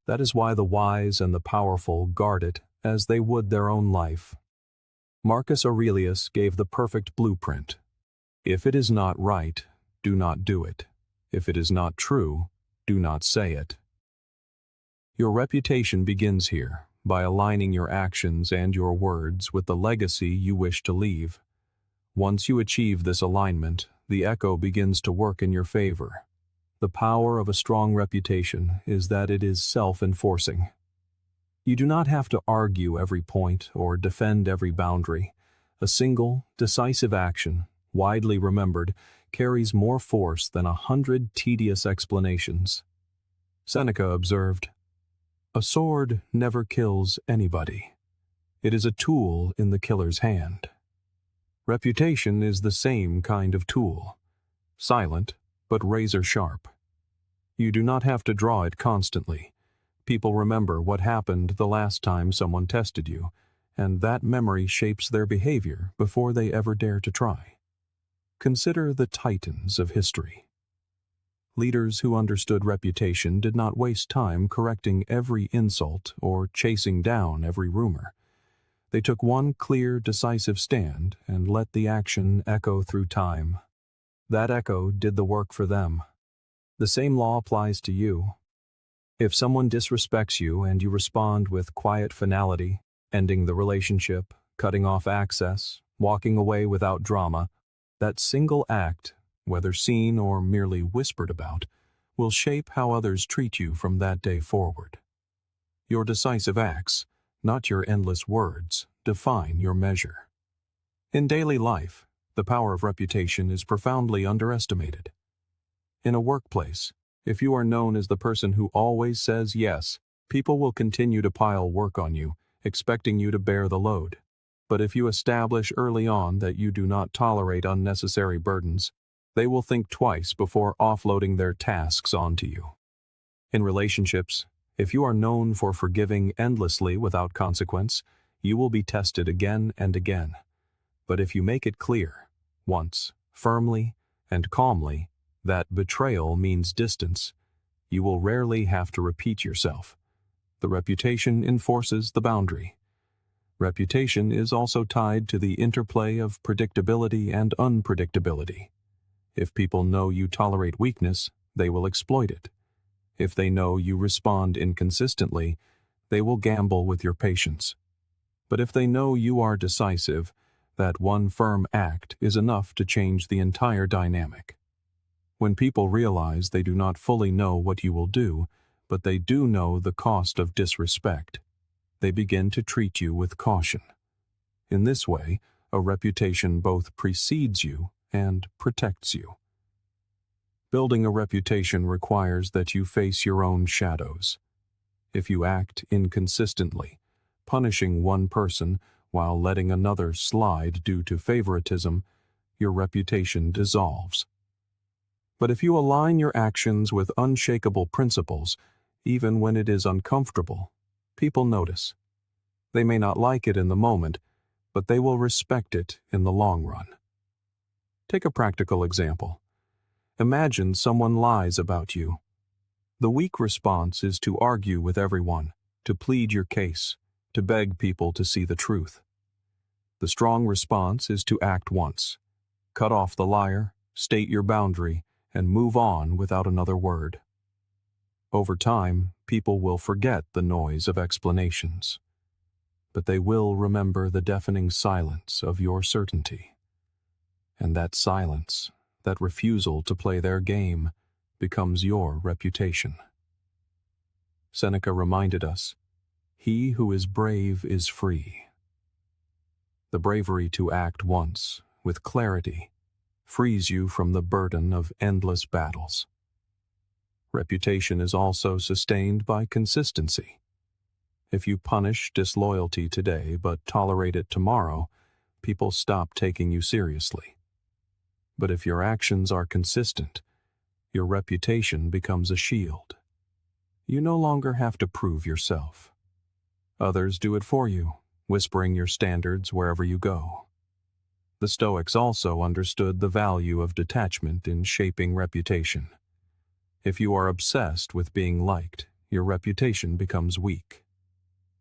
That is why the wise and the powerful guard it as they would their own life. Marcus Aurelius gave the perfect blueprint. If it is not right, do not do it. If it is not true, do not say it. Your reputation begins here, by aligning your actions and your words with the legacy you wish to leave. Once you achieve this alignment, the echo begins to work in your favor. The power of a strong reputation is that it is self-enforcing. You do not have to argue every point or defend every boundary. A single, decisive action, widely remembered, carries more force than 100 tedious explanations. Seneca observed, "A sword never kills anybody. It is a tool in the killer's hand." Reputation is the same kind of tool, silent but razor sharp. You do not have to draw it constantly. People remember what happened the last time someone tested you, and that memory shapes their behavior before they ever dare to try. Consider the titans of history. Leaders who understood reputation did not waste time correcting every insult or chasing down every rumor. They took one clear, decisive stand and let the action echo through time. That echo did the work for them. The same law applies to you. If someone disrespects you and you respond with quiet finality, ending the relationship, cutting off access, walking away without drama, that single act, whether seen or merely whispered about, will shape how others treat you from that day forward. Your decisive acts, not your endless words, define your measure. In daily life, the power of reputation is profoundly underestimated. In a workplace, if you are known as the person who always says yes, people will continue to pile work on you, expecting you to bear the load. But if you establish early on that you do not tolerate unnecessary burdens, They will think twice before offloading their tasks onto you. In relationships, if you are known for forgiving endlessly without consequence, you will be tested again and again. But if you make it clear, once, firmly, and calmly, that betrayal means distance, you will rarely have to repeat yourself. The reputation enforces the boundary. Reputation is also tied to the interplay of predictability and unpredictability. If people know you tolerate weakness, they will exploit it. If they know you respond inconsistently, they will gamble with your patience. But if they know you are decisive, that one firm act is enough to change the entire dynamic. When people realize they do not fully know what you will do, but they do know the cost of disrespect, they begin to treat you with caution. In this way, a reputation both precedes you and protects you. Building a reputation requires that you face your own shadows. If you act inconsistently, punishing one person while letting another slide due to favoritism, your reputation dissolves. But if you align your actions with unshakable principles, even when it is uncomfortable, people notice. They may not like it in the moment, but they will respect it in the long run. Take a practical example. Imagine someone lies about you. The weak response is to argue with everyone, to plead your case, to beg people to see the truth. The strong response is to act once, cut off the liar, state your boundary, and move on without another word. Over time, people will forget the noise of explanations, but they will remember the deafening silence of your certainty. And that silence, that refusal to play their game, becomes your reputation. Seneca reminded us, "He who is brave is free." The bravery to act once, with clarity, frees you from the burden of endless battles. Reputation is also sustained by consistency. If you punish disloyalty today but tolerate it tomorrow, people stop taking you seriously. But if your actions are consistent, your reputation becomes a shield. You no longer have to prove yourself. Others do it for you, whispering your standards wherever you go. The Stoics also understood the value of detachment in shaping reputation. If you are obsessed with being liked, your reputation becomes weak.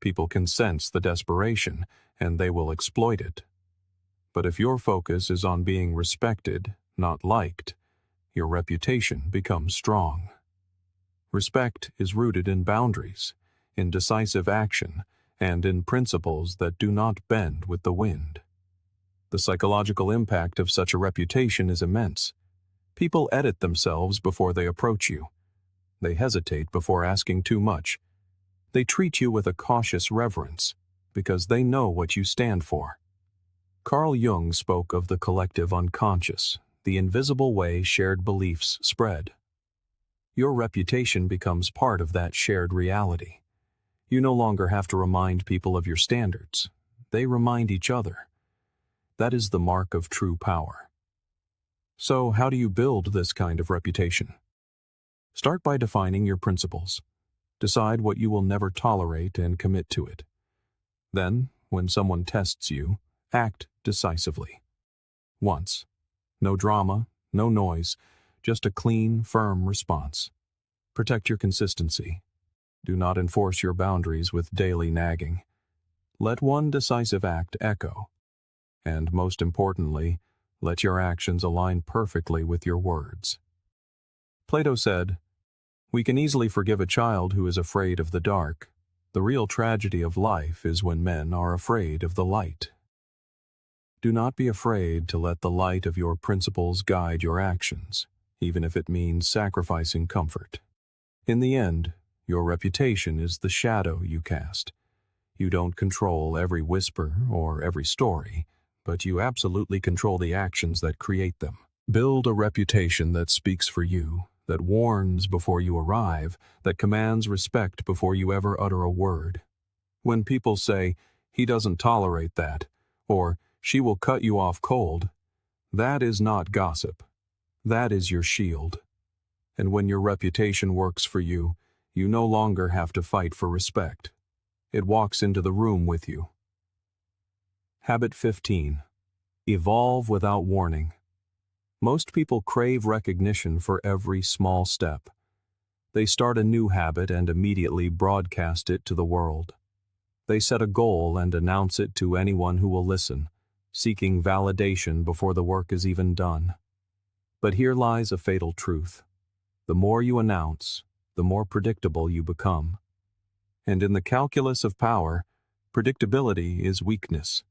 People can sense the desperation, and they will exploit it. But if your focus is on being respected, not liked, your reputation becomes strong. Respect is rooted in boundaries, in decisive action, and in principles that do not bend with the wind. The psychological impact of such a reputation is immense. People edit themselves before they approach you. They hesitate before asking too much. They treat you with a cautious reverence, because they know what you stand for. Carl Jung spoke of the collective unconscious, the invisible way shared beliefs spread. Your reputation becomes part of that shared reality. You no longer have to remind people of your standards. They remind each other. That is the mark of true power. So, how do you build this kind of reputation? Start by defining your principles. Decide what you will never tolerate and commit to it. Then, when someone tests you, act decisively. Once. No drama, no noise, just a clean, firm response. Protect your consistency. Do not enforce your boundaries with daily nagging. Let one decisive act echo. And most importantly, let your actions align perfectly with your words. Plato said, "We can easily forgive a child who is afraid of the dark. The real tragedy of life is when men are afraid of the light." Do not be afraid to let the light of your principles guide your actions, even if it means sacrificing comfort. In the end, your reputation is the shadow you cast. You don't control every whisper or every story, but you absolutely control the actions that create them. Build a reputation that speaks for you, that warns before you arrive, that commands respect before you ever utter a word. When people say, "He doesn't tolerate that," or "She will cut you off cold," that is not gossip. That is your shield. And when your reputation works for you, you no longer have to fight for respect. It walks into the room with you. Habit 15. Evolve without warning. Most people crave recognition for every small step. They start a new habit and immediately broadcast it to the world. They set a goal and announce it to anyone who will listen, seeking validation before the work is even done. But here lies a fatal truth. The more you announce, the more predictable you become. And in the calculus of power, predictability is weakness.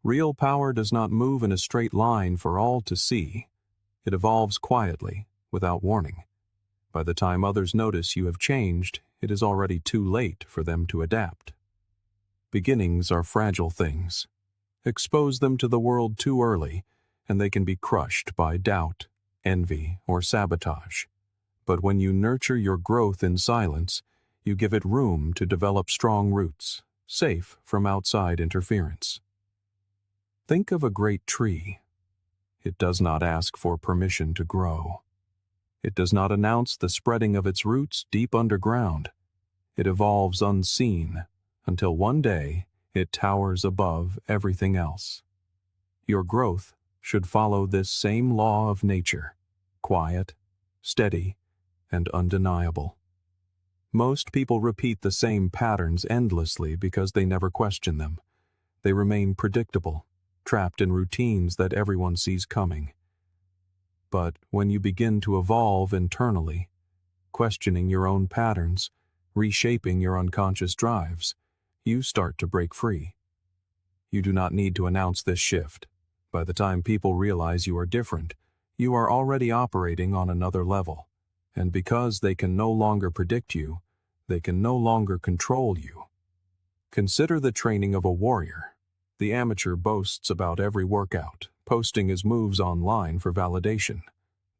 Real power does not move in a straight line for all to see. It evolves quietly, without warning. By the time others notice you have changed, it is already too late for them to adapt. Beginnings are fragile things. Expose them to the world too early, and they can be crushed by doubt, envy, or sabotage. But when you nurture your growth in silence, you give it room to develop strong roots, safe from outside interference. Think of a great tree. It does not ask for permission to grow. It does not announce the spreading of its roots deep underground. It evolves unseen, until one day it towers above everything else. Your growth should follow this same law of nature, quiet, steady, and undeniable. Most people repeat the same patterns endlessly because they never question them. They remain predictable, trapped in routines that everyone sees coming. But when you begin to evolve internally, questioning your own patterns, reshaping your unconscious drives, you start to break free. You do not need to announce this shift. By the time people realize you are different, you are already operating on another level. And because they can no longer predict you, they can no longer control you. Consider the training of a warrior. The amateur boasts about every workout, posting his moves online for validation.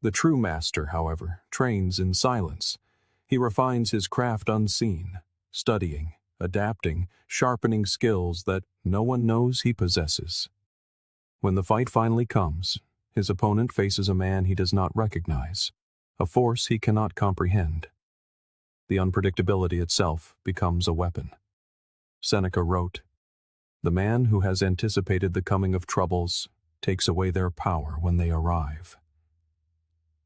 The true master, however, trains in silence. He refines his craft unseen, studying, adapting, sharpening skills that no one knows he possesses. When the fight finally comes, his opponent faces a man he does not recognize, a force he cannot comprehend. The unpredictability itself becomes a weapon. Seneca wrote, "The man who has anticipated the coming of troubles takes away their power when they arrive."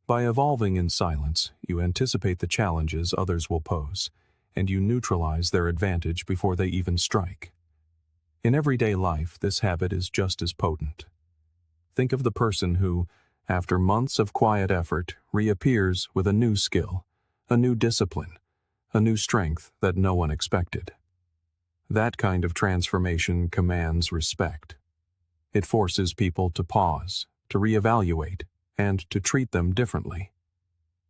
By evolving in silence, you anticipate the challenges others will pose, and you neutralize their advantage before they even strike. In everyday life, this habit is just as potent. Think of the person who, after months of quiet effort, reappears with a new skill, a new discipline, a new strength that no one expected. That kind of transformation commands respect. It forces people to pause, to reevaluate, and to treat them differently.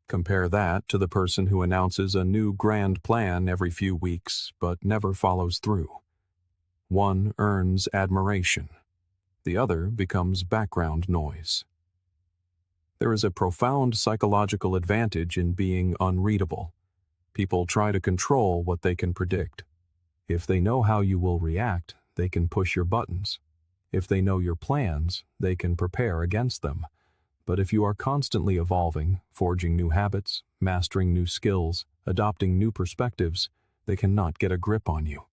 Compare that to the person who announces a new grand plan every few weeks but never follows through. One earns admiration. The other becomes background noise. There is a profound psychological advantage in being unreadable. People try to control what they can predict. If they know how you will react, they can push your buttons. If they know your plans, they can prepare against them. But if you are constantly evolving, forging new habits, mastering new skills, adopting new perspectives, they cannot get a grip on you.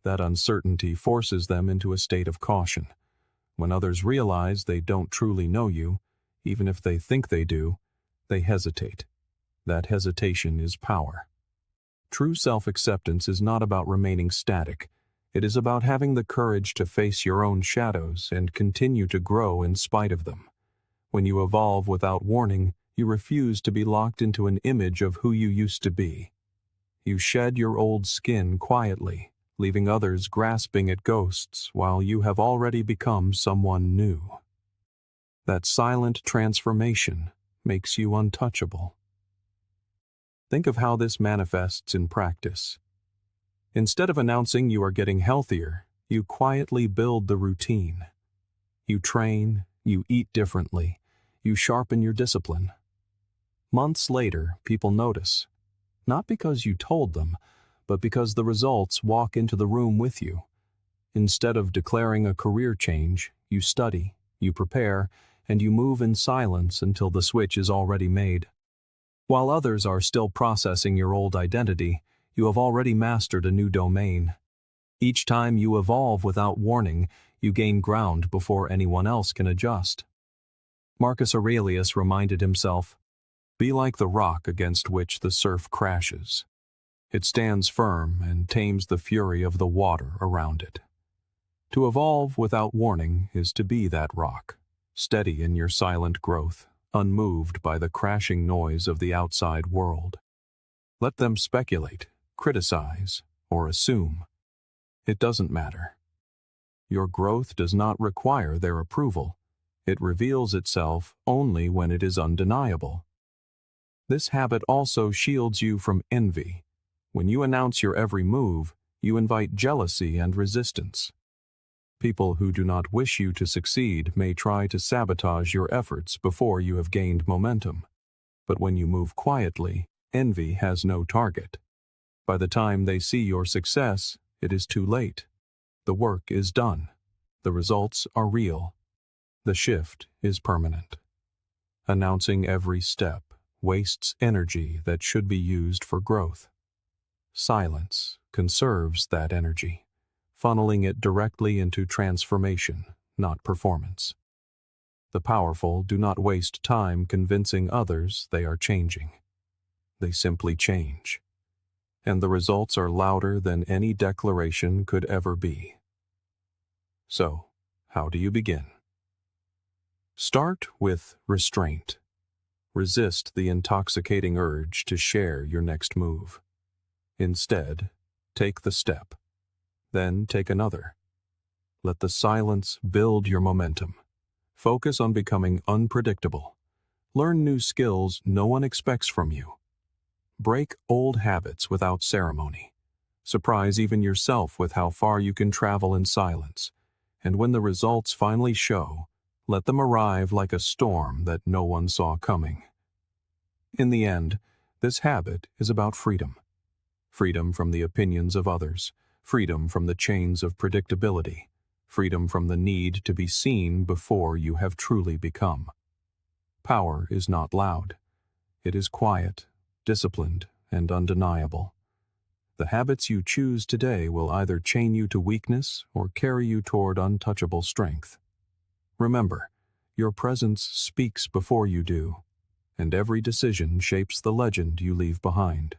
That uncertainty forces them into a state of caution. When others realize they don't truly know you, even if they think they do, they hesitate. That hesitation is power. True self-acceptance is not about remaining static. It is about having the courage to face your own shadows and continue to grow in spite of them. When you evolve without warning, you refuse to be locked into an image of who you used to be. You shed your old skin quietly, leaving others grasping at ghosts while you have already become someone new. That silent transformation makes you untouchable. Think of how this manifests in practice. Instead of announcing you are getting healthier, you quietly build the routine. You train, you eat differently, you sharpen your discipline. Months later, people notice, not because you told them, but because the results walk into the room with you. Instead of declaring a career change, you study, you prepare, and you move in silence until the switch is already made. While others are still processing your old identity, you have already mastered a new domain. Each time you evolve without warning, you gain ground before anyone else can adjust. Marcus Aurelius reminded himself, "Be like the rock against which the surf crashes. It stands firm and tames the fury of the water around it." To evolve without warning is to be that rock, steady in your silent growth, unmoved by the crashing noise of the outside world. Let them speculate, criticize, or assume. It doesn't matter. Your growth does not require their approval. It reveals itself only when it is undeniable. This habit also shields you from envy. When you announce your every move, you invite jealousy and resistance. People who do not wish you to succeed may try to sabotage your efforts before you have gained momentum. But when you move quietly, envy has no target. By the time they see your success, it is too late. The work is done. The results are real. The shift is permanent. Announcing every step wastes energy that should be used for growth. Silence conserves that energy, funneling it directly into transformation, not performance. The powerful do not waste time convincing others they are changing. They simply change. And the results are louder than any declaration could ever be. So, how do you begin? Start with restraint. Resist the intoxicating urge to share your next move. Instead, take the step. Then take another. Let the silence build your momentum. Focus on becoming unpredictable. Learn new skills no one expects from you. Break old habits without ceremony. Surprise even yourself with how far you can travel in silence. And when the results finally show, let them arrive like a storm that no one saw coming. In the end, this habit is about freedom. Freedom from the opinions of others. Freedom from the chains of predictability. Freedom from the need to be seen before you have truly become. Power is not loud. It is quiet, disciplined, and undeniable. The habits you choose today will either chain you to weakness or carry you toward untouchable strength. Remember, your presence speaks before you do, and every decision shapes the legend you leave behind.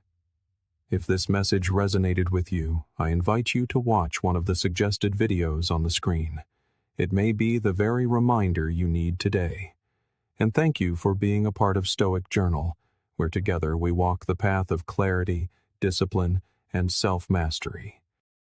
If this message resonated with you, I invite you to watch one of the suggested videos on the screen. It may be the very reminder you need today. And thank you for being a part of Stoic Journal, where together we walk the path of clarity, discipline, and self-mastery.